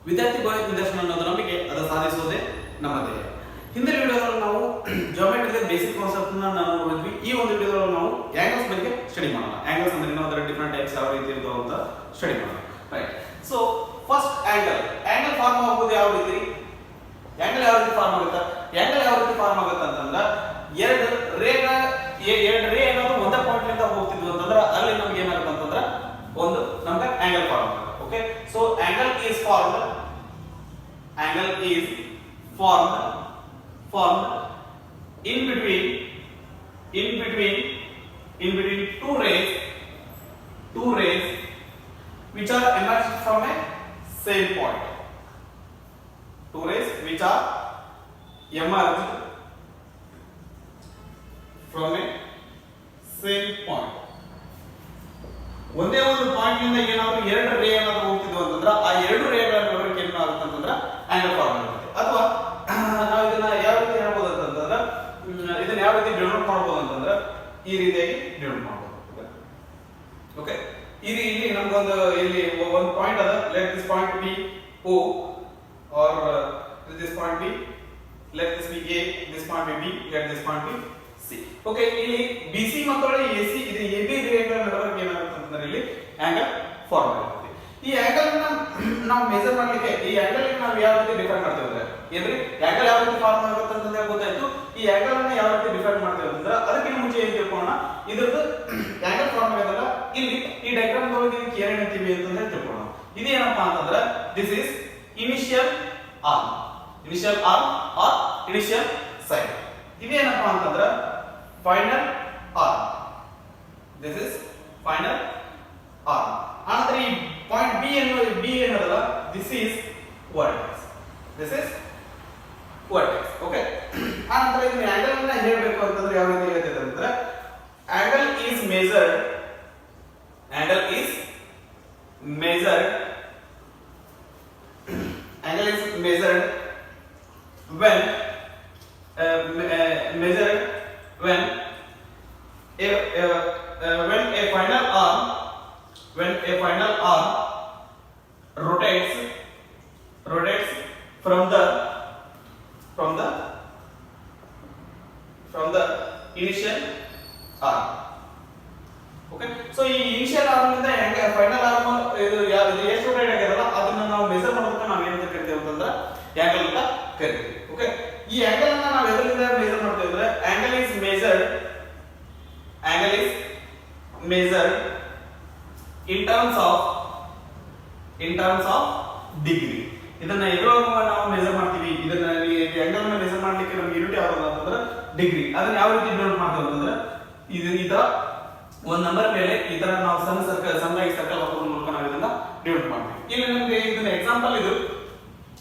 ವಿದ್ಯಾರ್ಥಿ ಭವ ನಿದರ್ಶನ ಅನ್ನೋದು ನಮಗೆ ಅದು ಸಾಧಿಸುವುದೇ ನಮ್ಮ ಧ್ಯೇಯ. ಹಿಂದಿನ ವಿಡಿಯೋದಲ್ಲಿ ನಾವು ಜಿಯೋಮೆಟ್ರಿಯ ಬೇಸಿಕ್ ಕಾನ್ಸೆಪ್ಟ್ ನಾವು ನೋಡಿದ್ವಿ. ಈ ಒಂದು ವಿಡಿಯೋದಲ್ಲಿ ನಾವು ಆಂಗಲ್ಸ್ ಬಗ್ಗೆ ಸ್ಟಡಿ ಮಾಡೋಣ. ಆಂಗಲ್ಸ್ ಅಂದ್ರೆ ಅದರ ಡಿಫರೆಂಟ್ ಟೈಪ್ಸ್ ಯಾವ ರೀತಿ ಇರ್ತಾವ ಅಂತ ಸ್ಟಡಿ ಮಾಡೋಣ. Right. So first angle form ಆಗೋದು ಯಾವ ರೀತಿ? ಆಂಗಲ್ ಯಾವ ರೀತಿ ಫಾರ್ಮ್ ಆಗುತ್ತೆ? ಆಂಗಲ್ ಯಾವ ರೀತಿ ಫಾರ್ಮ್ ಆಗುತ್ತೆ ಅಂತಂದ್ರೆ ಎರಡು ರೇ ಏನಾದ್ರು ಒಂದೇ ಪಾಯಿಂಟ್ ಇಂದ ಹೋಗ್ತಿದ್ವು ಅಂತಂದ್ರೆ ಅಲ್ಲಿ ನಮ್ಗೆ ಏನಾಗುತ್ತೆ ಅಂತಂದ್ರೆ ಒಂದು ನಮ್ಗೆ ಆಂಗಲ್ ಫಾರ್ಮ್ ಆಗುತ್ತೆ. Okay, so angle is formed in between two rays which are emerged from a same point. Two rays which are emerged from a same point. ಒಂದೇ ಒಂದು ಪಾಯಿಂಟ್ ಇಂದ ಏನಾದ್ರು ಎರಡು ರೇ ಏನಾದ್ರು ಹೋಗ್ತಿದ್ವು ಅಂತಂದ್ರೆ ಆ ಎರಡು ರೇಗಳ ನಡುವೆ ಏನಾಗುತ್ತೆ ಅಂತಂದ್ರೆ ಆಂಗಲ್ ಫಾರ್ಮ್ ಆಗುತ್ತೆ. ಅಥವಾ ನಾವು ಇದನ್ನ ಯಾವ ರೀತಿ ಹೇಳ್ಬೋದು ಅಂತಂದ್ರೆ ಇದನ್ನ ಯಾವ ರೀತಿ ಡಿನೋಟ್ ಮಾಡಬಹುದು ಅಂತಂದ್ರೆ ಈ ರೀತಿಯಾಗಿ ಡಿನೋಟ್ ಮಾಡಬಹುದು. ಓಕೆ, ಇದು ಇಲ್ಲಿ ನಮಗೊಂದು ಇಲ್ಲಿ ಒಂದು ಪಾಯಿಂಟ್ ಅದ. Let this point B O or this point be, let this be A, this point be B, let this point be C. Okay, ಇಲ್ಲಿ BC ಮತ್ತು AC ಇದು AB ರೇಗಳ ನಡುವೆ ಏನಾಗುತ್ತೆ ಅಂತಂದ್ರೆ ಇಲ್ಲಿ ಆಂಗಲ್ ಫಾರ್ಮ್ ಆಗುತ್ತೆ. ಈ ಆಂಗಲ್ ಅನ್ನು ನಾವು ಮೆಜರ್ ಮಾಡಲಿಕ್ಕೆ ಈ ಆಂಗಲ್ ಅನ್ನು ನಾವು ಯಾವ ರೀತಿ ಡಿಫೈನ್ ಮಾಡ್ತೇವೆ ಅಂದ್ರೆ ಏನ್ರಿ ಆಂಗಲ್ ಯಾವ ರೀತಿ ಫಾರ್ಮ್ ಆಗುತ್ತೆ ಅಂತ ಗೊತ್ತಾಯ್ತು. ಈ ಆಂಗಲ್ ಅನ್ನು ಯಾವ ರೀತಿ ಡಿಫೈನ್ ಮಾಡ್ತೇವೆ ಅಂದ್ರೆ ಅದಕ್ಕಿಂತ ಮುಂಚೆ ಏನು ತಿಳ್ಕೊಳ್ಳೋಣ, ಇದ್ರದ್ದು ಆಂಗಲ್ ಫಾರ್ಮ್ ಆಗೋದಲ್ಲ ಇಲ್ಲಿ ಈ ಡಯಾಗ್ರಾಮ್ ಒಳಗೆ ಇದಕ್ಕೆ ಏನು ಹೇಳ್ತೀವಿ ಅಂತ ತಿಳ್ಕೊಳ್ಳೋಣ. ಇದು ಏನಪ್ಪಾ ಅಂತಂದ್ರೆ this is initial arm or initial side. ಇದೇನಪ್ಪಾ ಅಂತಂದ್ರೆ final arm. This is final arm. ಆನಂತರ ಈ ಪಾಯಿಂಟ್ ಬಿ ಏನದಲ್ಲ ದಿಸ್ ಇಸ್ ವರ್ಟೆಕ್ಸ್. ಓಕೆ, ಆನಂತರ ಇದನ್ನ ಆಂಗಲ್ ಅನ್ನ ಹೇಳಬೇಕು ಅಂತಂದ್ರೆ ಯಾವ ರೀತಿ ಹೇಳ್ತಿದೆ ಅಂದ್ರೆ angle is measured when a final arm rotates from the initial arm. Okay, so ಈ ಇನಿಷಿಯಲ್ ಆರ್ಮ್ ಇಂದ ಫೈನಲ್ ಆರ್ಮ್ ಇದು ಎಷ್ಟು ರೊಟೇಟ್ ಆಗಿರಲ್ಲ ಅದನ್ನ ನಾವು ಮೆಜರ್ ಮಾಡೋದಕ್ಕೆ ನಾವು ಏನಂತ ಕರಿತೇವೆ ಅಂತಂದ್ರೆ ಆಂಗಲ್ ಅಂತ ಕರಿತೀವಿ. ಓಕೆ, ಈ ಆಂಗಲ್ ಅನ್ನ ನಾವು ಎದರಿಂದ ಮೆಜರ್ ಮಾಡ್ತೇವೆ ಅಂದ್ರೆ angle is measured in terms of degree. ಇದನ್ನ ಎದರೊಳಗೆ ನಾವು ಮೆಜರ್ ಮಾಡ್ತೀವಿ. ಇದನ್ನ ಆಂಗಲ್ ಅನ್ನ ಮೆಜರ್ ಮಾಡ್ಲಿಕ್ಕೆ ನಮಗೆ ಯೂನಿಟ್ ಯಾವುದು ಅಂತಂದ್ರೆ ಡಿಗ್ರಿ. ಅದನ್ನ ಯಾವ ರೀತಿ ಡಿನೋಟ್ ಮಾಡ್ತೇವೆ ಅಂತಂದ್ರೆ ಈ ತರ ಒಂದು ನಂಬರ್ ಮೇಲೆ ಈ ತರ ನಾವು ಸಣ್ಣದಾಗಿ ಸರ್ಕಲ್ ಹಾಕೋದ್ರ ಮೂಲಕ ನಾವು ಇದನ್ನ ಡಿನೋಟ್ ಮಾಡ್ತೀವಿ. ಇಲ್ಲಿ ನಮಗೆ ಇದನ್ನ ಎಕ್ಸಾಂಪಲ್ ಇದು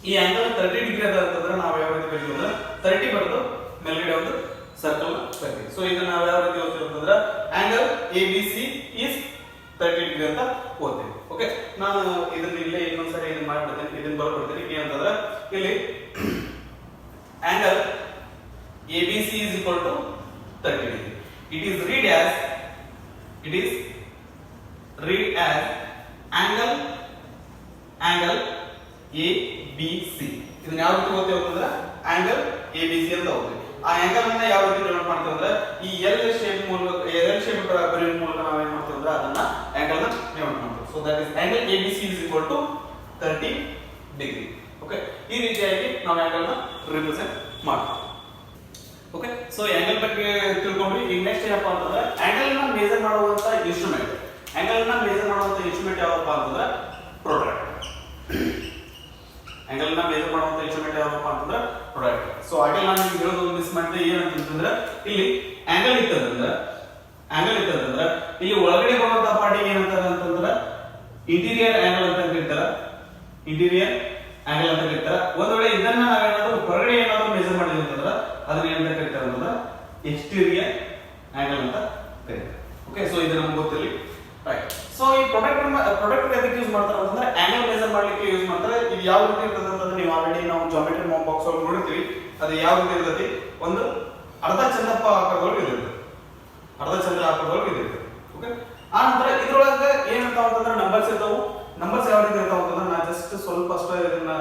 ಈ ಆಂಗಲ್ 30 ಡಿಗ್ರಿ ಅದ ಅಂತಂದ್ರೆ ನಾವು ಯಾವ ರೀತಿ ಬರೀತೀವಿ ಅಂದ್ರೆ 30 ಬರೆದು ಮೇಲ್ಗಡೆ ಒಂದು ಸರ್ಕಲ್ ಬರ್ತೀವಿ. ಸೊ ಇದನ್ನ ನಾವು ಯಾವ ರೀತಿ ಓದ್ತೀವಿ ಅಂತಂದ್ರೆ ಆಂಗಲ್ ABC is 30 ಡಿಗ್ರಿ ಅಂತ ಓದ್ತೀವಿ. ಓಕೆ, ನಾನು ಇದನ್ನ ಇಲ್ಲೇ ಇನ್ನೊಂದ್ಸರಿ ಇದನ್ನ ಮಾಡ್ಬಿಡ್ತೇನೆ, ಇದನ್ನ ಬರ್ಬಿಡ್ತೇನೆ. ಏನಂತಂದ್ರೆ ಇಲ್ಲಿ angle ABC is equal to 30 degree. It is read as angle ABC. ಇದನ್ನ ಯಾವ ರೀತಿ ಓದ್ತೀವಿ ಅಂತಂದ್ರೆ ಆಂಗಲ್ ABC ಅಂತ ಓದ್ತೀವಿ. ಆ ಆಂಗಲ್ ಅನ್ನ ಯಾವ ರೀತಿ ಡಿನೋಟ್ ಮಾಡ್ತೀವಿ ಅಂದ್ರೆ ಈ L ಶೇಪ್ ಬರೆಯುವ ಮೂಲಕ ನಾವು ಏನು ಮಾಡ್ತೀವಿ ಅಂದ್ರೆ ಅದನ್ನ ಆಂಗಲ್ ನ ಡಿನೋಟ್ ಮಾಡ್ತೀವಿ. So that is angle ABC is equal to 30 degree. Okay, ಈ ರೀತಿಯಾಗಿ ನಾವು ಆಂಗಲ್ ನ ರಿಪ್ರೆಸೆಂಟ್ ಮಾಡ್ತೀವಿ. ಓಕೆ, ಸೊ ಆಂಗಲ್ ಬಗ್ಗೆ ತಿಳ್ಕೊಂಡ್ವಿ. ಈಗ ನೆಕ್ಸ್ಟ್ ಏನಪ್ಪಾ ಅಂತಂದ್ರೆ ಆಂಗಲ್ ನ ಮೆಜರ್ ಮಾಡುವಂತ ಇನ್ಸ್ಟ್ರೂಮೆಂಟ್ ಯಾವಪ್ಪ ಅಂತಂದ್ರೆ ಪ್ರೊಟ್ರಾಕ್ಟರ್. ಆಂಗಲ್ ನ ಮೆಜರ್ ಮಾಡುವಂತ ಇನ್ಸ್ಟ್ರೂಮೆಂಟ್ ಯಾವಪ್ಪ ಅಂತಂದ್ರೆ ಪ್ರೊಟ್ರಾಕ್ಟರ್. ಸೊ ಆಂಗಲ್ ನಾನು ನಿಮಗೆ ಹೇಳೋದು ಮಿಸ್ ಮಾಡಿದೆ ಏನಂತಂದ್ರೆ ಇಲ್ಲಿ ಆಂಗಲ್ ಇತ್ತಂದ್ರೆ ಇಲ್ಲಿ ಒಳಗಡೆ ಬರುವಂತ ಪಾರ್ಟಿಗೆ ಏನಂತಾರೆ ಅಂತಂದ್ರೆ ಇಂಟೀರಿಯರ್ ಆಂಗಲ್ ಅಂತ ಕರೀತಾರೆ. ಒಂದ್ ವೇಳೆ ಇದನ್ನ ನಾವೇನಾದ್ರೂ ಹೊರಗಡೆ ಏನಾದ್ರೂ ಮೆಜರ್ ಮಾಡಿದ್ವಿ ಅಂತಂದ್ರೆ ಅದನ್ನ ಏನಂತ ಕರೀತಾರೆ ಅಂತಂದ್ರೆ ಎಕ್ಸ್ಟೀರಿಯರ್ ಆಂಗಲ್ ಅಂತ ಕರೀತಾರೆ. ಓಕೆ, ಸೊ ಇದು ನಮ್ಗೆ ಗೊತ್ತಿರಲಿ. ರೈಟ್. ಸೊ ಈ ಪ್ರೊಟೆಕ್ಟರ್ ಎದಕ್ಕೆ ಯೂಸ್ ಮಾಡ್ತಾರೆ ಅಂತಂದ್ರೆ ಆಂಗಲ್ ಮೆಜರ್ ಮಾಡ್ಲಿಕ್ಕೆ ಯೂಸ್ ಮಾಡ್ತಾರೆ. ಇದು ಯಾವ ರೀತಿ ಇರ್ತದೆ ಅಂತಂದ್ರೆ ನೀವು ಆಲ್ರೆಡಿ ನಾವು ಜಾಮೆಟ್ರಿ ಬಾಕ್ಸ್ ಒಳಗೆ ನೋಡಿರ್ತೀವಿ. ಅದು ಯಾವ ರೀತಿ ಇರ್ತದೆ, ಒಂದು ಅರ್ಧ ಚಂದಪ್ಪ ಆಕಾರದೊಳಗೆ ಇರುತ್ತೆ. ಓಕೆ, ಆ ನಂತರ ಇದ್ರೊಳಗೆ ಏನಂತ ಅಂತಂದ್ರೆ ನಂಬರ್ಸ್ ಇರ್ತಾವು. ನಂಬರ್ಸ್ ಯಾವ ರೀತಿ ಇರ್ತಾವ ಅಂತಂದ್ರೆ ನಾನು ಜಸ್ಟ್ ಸ್ವಲ್ಪ ಅಷ್ಟೇ ಇದನ್ನ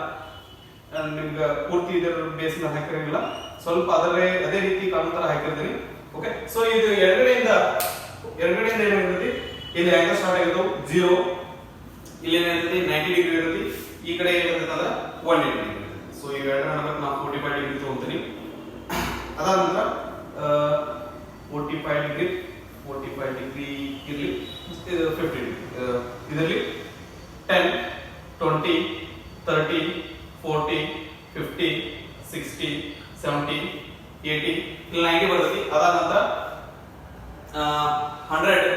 ನಿಮ್ಗೆ ಪೂರ್ತಿ ಇದರ ಬೇಸ್ ಮೇಲೆ ಹಾಕಿರಂಗಿಲ್ಲ, ಸ್ವಲ್ಪ ಅದೇ ರೀತಿ ಕಾಣೋ ತರ ಹಾಕಿರ್ತೀನಿ. ಓಕೆ, ಸೊ ಇದು ಎಡಗಡೆಯಿಂದ ಏನಾಗಿರ್ತೈತಿ, ಇಲ್ಲಿ ಆಂಗಲ್ ಸ್ಟಾರ್ಟ್ ಆಗಿದ್ದು 0, ಇಲ್ಲಿ ಏನಿರ್ತೈತಿ 90 ಡಿಗ್ರಿ ಇರ್ತೈತಿ, ಈ ಕಡೆ ಏನಿರ್ತೈತಿ ಅಂದ್ರೆ 180 ಡಿಗ್ರಿ. ಸೊ ಈ ಎರಡು ನಡುವೆ ನಾನು 45 ಡಿಗ್ರಿ ತಗೊಂತೀನಿ. ಅದಾದ ನಂತರ 45 ಡಿಗ್ರಿ ಇರಲಿ, 50 ಡಿಗ್ರಿ ಇದರಲ್ಲಿ 10, 20, 30, 40, 50, 60, 70, 80 ಇಲ್ಲಿ 90 ಬರ್ತೈತಿ. ಅದಾದ ನಂತರ 100,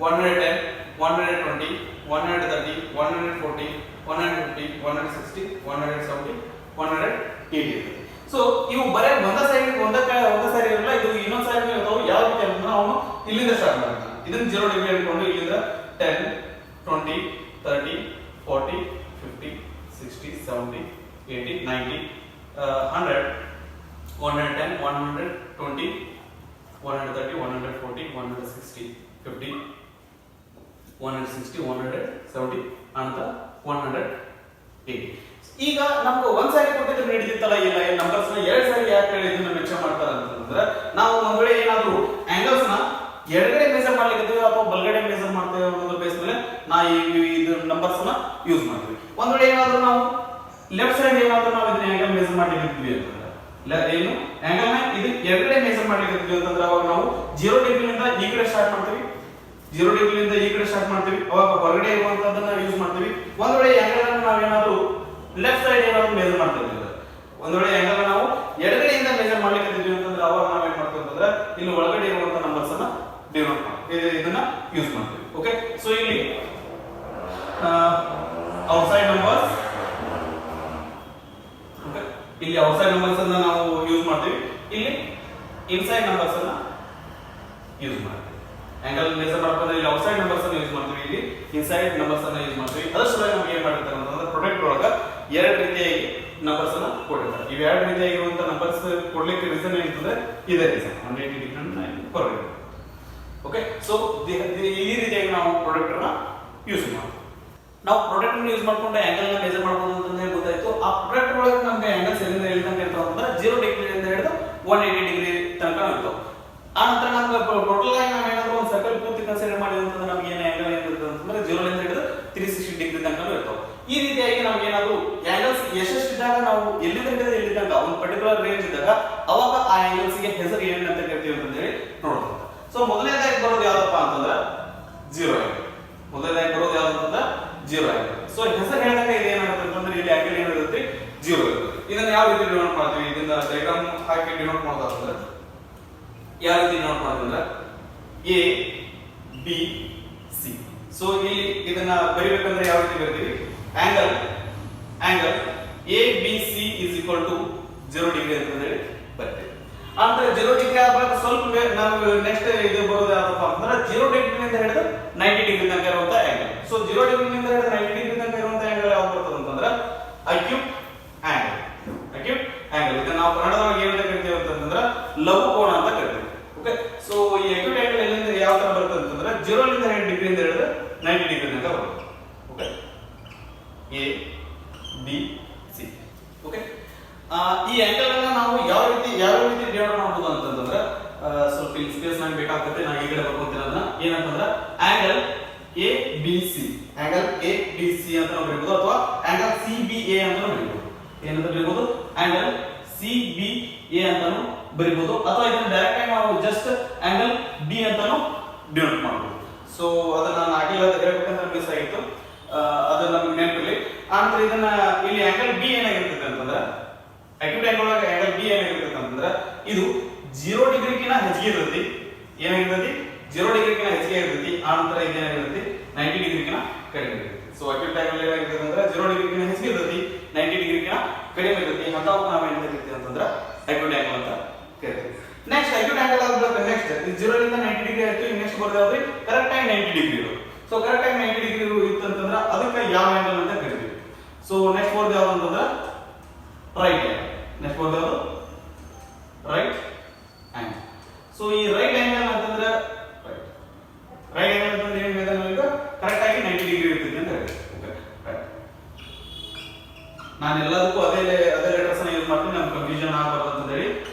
110, 120, 130, 140, 150, 160, 170, 180 ಇರ್ತೈತಿ. ಸೊ ಇವು ಬರೇ ಒಂದ ಸಾರಿ ಇರಲ್ಲ, ಇದು ಇನ್ನೊಂದ್ ಸಾರಿ ಇರ್ತಾವೆ. ಯಾವ ರೀತಿ ಅಂತ ನಾವು ಇಲ್ಲಿಂದ ಸ್ಟಾರ್ಟ್ ಮಾಡ್ತೀವಿ. ಇದನ್ನ 0 ಡಿಗ್ರಿ ಅನ್ಕೊಂಡು ಇಲ್ಲಿಂದ 10, 20, 30, 40, 50, 60, 70, 80, 90, 100, 110, 120, 130, 140, 160, 50, 160, 170 ಅಂತ 180. ಈಗ ನಮ್ಗೆ ಒಂದ್ ಸಾರಿ ಕೊಟ್ಟಿದ್ರೆ ನಡೀತಿತ್ತಲ್ಲ, ಇಲ್ಲ ನಂಬರ್ಸ್ ನ ಎರಡ್ ಸಾರಿ ಯಾಕೆ ಇದನ್ನ ಮೆನ್ಷನ್ ಮಾಡ್ತಾರೆ ಅಂತಂದ್ರೆ, ನಾವು ಒಂದ್ ವೇಳೆ ಏನಾದ್ರು ಆಂಗಲ್ಸ್ ನ ಎಡಗಡೆ ಮೆಜರ್ ಮಾಡ್ಲಿಕ್ಕೆ ಅಥವಾ ಬಲಗಡೆ ಮೆಜರ್ ಮಾಡ್ತೇವೆ ಅನ್ನೋದ್ರ ಬೇಸ್ ಮೇಲೆ ಇದು ನಂಬರ್ಸ್ ನ ಯೂಸ್ ಮಾಡ್ತೀವಿ. ಒಂದ್ ವೇಳೆ ಏನಾದ್ರು ನಾವು ಲೆಫ್ಟ್ ಸೈಡ್ ಏನಾದ್ರು ನಾವು ಇದನ್ನ ಆಂಗಲ್ ಮೆಜರ್ ಮಾಡ್ಲಿಕ್ಕೆ ಅಂತಂದ್ರೆ ಏನು ಆಂಗಲ್ ನ ಇದು ಎಡಗಡೆ ಮೆಜರ್ ಮಾಡ್ಲಿಕ್ಕೆ ಅಂತಂದ್ರೆ ಅವಾಗ ನಾವು 0 ಡಿಗ್ರಿಯಿಂದ ಈ ಕಡೆ ಸ್ಟಾರ್ಟ್ ಮಾಡ್ತೀವಿ, 0 ಡಿಗ್ರಿಯಿಂದ ಈ ಕಡೆ ಸ್ಟಾರ್ಟ್ ಮಾಡ್ತೀವಿ. ಅವಾಗ ಹೊರಗಡೆ ಇರುವಂತದನ್ನ ಯೂಸ್ ಮಾಡ್ತೀವಿ. ಒಂದ್ ವೇಳೆ ಆಂಗಲ್ ಅನ್ನು ನಾವೇನಾದ್ರು ಲೆಫ್ಟ್ ಸೈಡ್ ಏನಾದ್ರು ಮೆಜರ್ ಮಾಡ್ತಾ ಇದ್ದೀವಿ, ಒಂದ್ ವೇಳೆ ಆಂಗಲ್ ನಾವು ಎಡಗಡೆಯಿಂದ ಮೆಜರ್ ಮಾಡ್ಲಿಕ್ಕೆ ಅಂತಂದ್ರೆ ಅವಾಗ ನಾವೇನ್ ಮಾಡ್ತೀವಿ ಅಂತಂದ್ರೆ ಇಲ್ಲಿ ಒಳಗಡೆ ಇರುವಂತ ನಂಬರ್ಸ್ ಅನ್ನ ಡಿನೋಟ್ ಮಾಡ್ತೀವಿ, ಇದನ್ನ ಯೂಸ್ ಮಾಡ್ತೀವಿ. ಓಕೆ, ಸೊ ಇಲ್ಲಿ ಔಟ್ಸೈಡ್ ನಂಬರ್ಸ್, ಓಕೆ, ಇಲ್ಲಿ ಔಟ್ಸೈಡ್ ನಂಬರ್ಸ್ ಅನ್ನ ನಾವು ಯೂಸ್ ಮಾಡ್ತೀವಿ, ಇಲ್ಲಿ ಇನ್ಸೈಡ್ ನಂಬರ್ಸ್ ಅನ್ನ ಯೂಸ್ ಮಾಡ್ತೀವಿ. ಆಂಗಲ್ ಮೆಜರ್ ಮಾಡ್ಕೊಂಡ್ರೆ ಇಲ್ಲಿ ಔಟ್ಸೈಡ್ ನಂಬರ್ಸ್ ಅನ್ನು ಯೂಸ್ ಮಾಡ್ತೀವಿ, ಇಲ್ಲಿ ಇನ್ಸೈಡ್ ನಂಬರ್ಸ್ ಅನ್ನು ಯೂಸ್ ಮಾಡ್ತೀವಿ. ಅದಷ್ಟೇ ನಮ್ಗೆ ಏನ್ ಮಾಡಿರ್ತಾರೆ ಅಂತಂದ್ರೆ ಪ್ರೊಡಕ್ಟ್ ಒಳಗ ಎರಡು ರೀತಿಯಾಗಿ ನಂಬರ್ಸ್ ಅನ್ನ ಕೊಟ್ಟಿರ್ತಾರೆ. ಇವು ಎರಡು ರೀತಿಯಾಗಿರುವಂತ ನಂಬರ್ಸ್ ಕೊಡ್ಲಿಕ್ಕೆ ರೀಸನ್ ಏನಂತಂದ್ರೆ ಇದೇ ರೀಸನ್ 180 ಡಿಗ್ರಿ ಹೊರಗಡೆ. ಓಕೆ, ಸೊ ಈ ರೀತಿಯಾಗಿ ನಾವು ಪ್ರಾಡಕ್ಟ್ ಅನ್ನ ಯೂಸ್ ಮಾಡ್ತೀವಿ. ನಾವು ಪ್ರಾಡಕ್ಟ್ ಅನ್ನು ಯೂಸ್ ಮಾಡ್ಕೊಂಡು ಆಂಗಲ್ ನ ಮೆಜರ್ ಮಾಡಬಹುದು ಅಂತಂದ್ರೆ ಗೊತ್ತಾಯ್ತು. ಆ ಪ್ರಾಡಕ್ಟ್ ಒಳಗೆ ನಮಗೆ ಆಂಗಲ್ಸ್ ಎಲ್ಲಿಂದ ಎಲ್ಲಿ ತನಕ ಇರ್ತಾವ ಅಂತಂದ್ರೆ 0 ಡಿಗ್ರಿಯಿಂದ ಹಿಡಿದು 180 ಡಿಗ್ರಿ ತನಕ ಇರ್ತಾವ. ಆ ನಂತರ ನಮ್ಗೆ ಟೋಟಲ್ ಆಗಿ ನಾವು ಏನಾದ್ರು ಒಂದು ಸರ್ಕಲ್ ಪೂರ್ತಿ ಕನ್ಸಿಡರ್ ಮಾಡಿದ್ವಿ ಅಂತಂದ್ರೆ ನಮ್ಗೆ ಏನು ಆಂಗಲ್ ಏನಿರುತ್ತೆ ಅಂತಂದ್ರೆ 0 ರಿಂದ ಹಿಡಿದು 360 ಡಿಗ್ರಿ ತನಕ ಇರ್ತಾವ. ಈ ರೀತಿಯಾಗಿ ನಮ್ಗೆ ಏನಾದ್ರು ಆಂಗಲ್ಸ್ ಎಷ್ಟಿದ್ದಾಗ ನಾವು ಎಲ್ಲಿಂದ ಹಿಡಿದು ಎಲ್ಲಿ ತನಕ ಒಂದು ಪರ್ಟಿಕ್ಯುಲರ್ ರೇಂಜ್ ಇದ್ದಾಗ ಅವಾಗ ಆ ಆಂಗಲ್ಸ್ ಗೆ ಹೆಸರು ಏನಂತ ಕರಿತೀವಿ ಅಂತ ಹೇಳಿ ನೋಡೋಣ. ಸೊ ಮೊದಲನೇದಾಗಿ ಬರೋದು ಯಾವ್ದಪ್ಪ ಅಂತಂದ್ರೆ 0 ಆಂಗಲ್. ಮೊದಲನೇದಾಗಿ ಬರೋದು ಯಾವ್ದು ಅಂತ 0 ಆಂಗಲ್. ಸೊ ಹೆಸರು ಹೇಳಿದಾಗ ಇದು ಏನಾಗುತ್ತೆ ಅಂತಂದ್ರೆ ಇಲ್ಲಿ ಆಂಗಲ್ ಏನಿರುತ್ತೆ 0 ಇರುತ್ತೆ. ಇದನ್ನ ಯಾವ ರೀತಿ ಡಿನೋಟ್ ಮಾಡ್ತೀವಿ, ಇದನ್ನ ಡಯಾಗ್ರಾಮ್ ಹಾಕಿ ಡಿನೋಟ್ ಮಾಡೋದಾದ್ರೆ ಯಾವ ರೀತಿ ಡಿನೋಟ್ ಮಾಡ್ತೀವಿ ಅಂದ್ರೆ A B C. ಸೊ ಇಲ್ಲಿ ಇದನ್ನ ಬರಿಬೇಕಂದ್ರೆ ಯಾವ ರೀತಿ ಬರಿತೀವಿ, angle A B C is equal to 0 degree ಅಂತ ಹೇಳಿ ಬರ್ತೇವೆ. ಅಂದ್ರೆ 0 ಡಿಗ್ರಿ ಆದಾಗ ಸ್ವಲ್ಪ ನಾವು ನೆಕ್ಸ್ಟ್ ಇದು ಬರೋದು ಯಾವ್ದಪ್ಪ ಅಂದ್ರೆ 0 ಡಿಗ್ರಿನಿಂದ ಹಿಡಿದು 90 ಡಿಗ್ರಿ ತನಕ ಇರುವಂತ ಆಂಗಲ್. ಸೊ 0 ಡಿಗ್ರಿನಿಂದ ಹಿಡಿದು 90 ಡಿಗ್ರಿ ತನಕ ಇರುವಂತ ಆಂಗಲ್ ಯಾವ್ದು ಬರ್ತದೆ ಅಂತಂದ್ರೆ ಅಕ್ಯೂಟ್ ಆಂಗಲ್. ಇದನ್ನ ನಾವು ಕನ್ನಡದೊಳಗೆ ಏನಂತ ಕರಿತೀವಿ ಅಂತಂದ್ರೆ ಲಘು ಕೋನ ಅಂತ ಕರಿತೀವಿ. ಓಕೆ, ಸೊ ಈ ಅಕ್ಯೂಟ್ ಆಂಗಲ್ ಎಲ್ಲಿಂದ ಯಾವ ತರ ಬರ್ತದೆ ಅಂತಂದ್ರೆ 0 ರಿಂದ 90 ಡಿಗ್ರಿಯಿಂದ ಹಿಡಿದು 90 ಡಿಗ್ರಿ ತನಕ ಬರುತ್ತೆ. Okay, A B C. Okay, ಈ ಆಂಗಲ್ ಅನ್ನ ನಾವು ಯಾವ ರೀತಿ ಡಿವೈಡ್ ಮಾಡಬಹುದು ಅಂತಂದ್ರೆ ಸ್ವಲ್ಪ ಇಲ್ಲಿ ಸ್ಪೇಸ್ ನನಗೆ ಬೇಕಾಗುತ್ತೆ, ನಾನು ಈ ಕಡೆ ಬರ್ಕೊಂತೀನಿ. ಅದನ್ನ ಏನಂತಂದ್ರೆ ಆಂಗಲ್ A B C ಅಂತ ನಾವು ಬರೀಬಹುದು, ಅಥವಾ ಆಂಗಲ್ CBA ಅಂತ ಬರೀಬಹುದು. ಏನಂತ ಬರೀಬಹುದು, ಆಂಗಲ್ CBA ಅಂತಾನು ಬರೀಬಹುದು, ಅಥವಾ ಇದನ್ನ ಡೈರೆಕ್ಟ್ ಆಗಿ ನಾವು ಜಸ್ಟ್ ಆಂಗಲ್ B ಅಂತಾನು ಡಿನೋಟ್ ಮಾಡಬಹುದು. ಸೊ ಅದನ್ನ ನಾನು ಆಗಿಲ್ಲ ಹೇಳ್ಬೇಕಂದ್ರೆ ಮಿಸ್ ಆಗಿತ್ತು, ಅದನ್ನ ನಮ್ಗೆ ನೆನಪಿರಲಿ. ಆನಂತರ ಇದನ್ನ ಇಲ್ಲಿ ಆಂಗಲ್ B ಏನಾಗಿರ್ತದೆ ಅಂತಂದ್ರೆ ಅಕ್ಯೂಟ್ ಆಂಗಲ್ ಒಳಗೆ ಆಂಗಲ್ B ಏನಾಗಿರ್ತದೆ ಅಂತಂದ್ರೆ ಇದು 0 ಡಿಗ್ರಿಗಿಂತ ಹೆಚ್ಚಿಗೆ ಇರುತ್ತೆ. ಏನಾಗಿರ್ತದೆ, 0 ಡಿಗ್ರಿಗಿಂತ ಹೆಚ್ಚಿಗೆ ಇರುತ್ತೆ. ಆನಂತರ ಇದೇನಾಗಿರುತ್ತೆ 90 ಡಿಗ್ರಿಗಿಂತ ಕಡಿಮೆ ಇರುತ್ತೆ. ಸೊ ಅಕ್ಯೂಟ್ ಆಂಗಲ್ ಏನಾಗಿರ್ತದೆ ಅಂದ್ರೆ 0 ಡಿಗ್ರಿಗಿಂತ ಹೆಚ್ಚಿಗೆ ಇರುತ್ತೆ, 90 ಡಿಗ್ರಿಗಿಂತ ಕಡಿಮೆ ಇರುತ್ತೆ. ಅಂತಾವು ನಾವು ಏನು ಕರಿತೀವಿ ಅಂತಂದ್ರೆ ಅಕ್ಯೂಟ್ ಆಂಗಲ್ ಅಂತ ಕರಿತೀವಿ. ನೆಕ್ಸ್ಟ್ ಅಕ್ಯೂಟ್ ಆಂಗಲ್ ಆದ್ಮೇಲೆ ನೆಕ್ಸ್ಟ್ 0 ರಿಂದ 90 ಡಿಗ್ರಿ ಆಯ್ತು. ನೆಕ್ಸ್ಟ್ ಬರೋದಾದ್ರೆ ಕರೆಕ್ಟ್ ಆಗಿ 90 ಡಿಗ್ರಿ ಇರೋದು. ಸೊ ಕರೆಕ್ಟ್ ಆಗಿ 90 ಡಿಗ್ರಿ ಇತ್ತು ಅಂತಂದ್ರೆ ಅದಕ್ಕೆ ಯಾವ ಆಂಗಲ್ ಅಂತ ಕರಿತೀವಿ. ಸೊ ನೆಕ್ಸ್ಟ್ ಬರೋದು ಯಾವುದು ಅಂತಂದ್ರೆ ರೈಟ್ ಆಂಗಲ್. ನೆಕ್ಸ್ಟ್ ಬರೋದು ಯಾವುದು, ರೈಟ್ ಆಂಗಲ್. ಸೊ ಈ ರೈಟ್ ಆಂಗಲ್ ಅಂತಂದ್ರೆ ರೈಟ್ ಆಂಗಲ್ ಅಂತಂದ್ರೆ ಏನು ಕರೆಕ್ಟ್ ಆಗಿ 90 ಡಿಗ್ರಿ ಇರ್ತದೆ ಅಂತ ಹೇಳ್ತೀವಿ. ಓಕೆ, ರೈಟ್ ನಾನು ಎಲ್ಲದಕ್ಕೂ ಅದೇ ಲೆಟರ್ಸ್ ಯೂಸ್ ಮಾಡ್ತೀನಿ, ನಮ್ಗೆ ಕನ್ಫ್ಯೂಷನ್ ಆಗಬಾರ್ದು ಅಂತ ಹೇಳಿ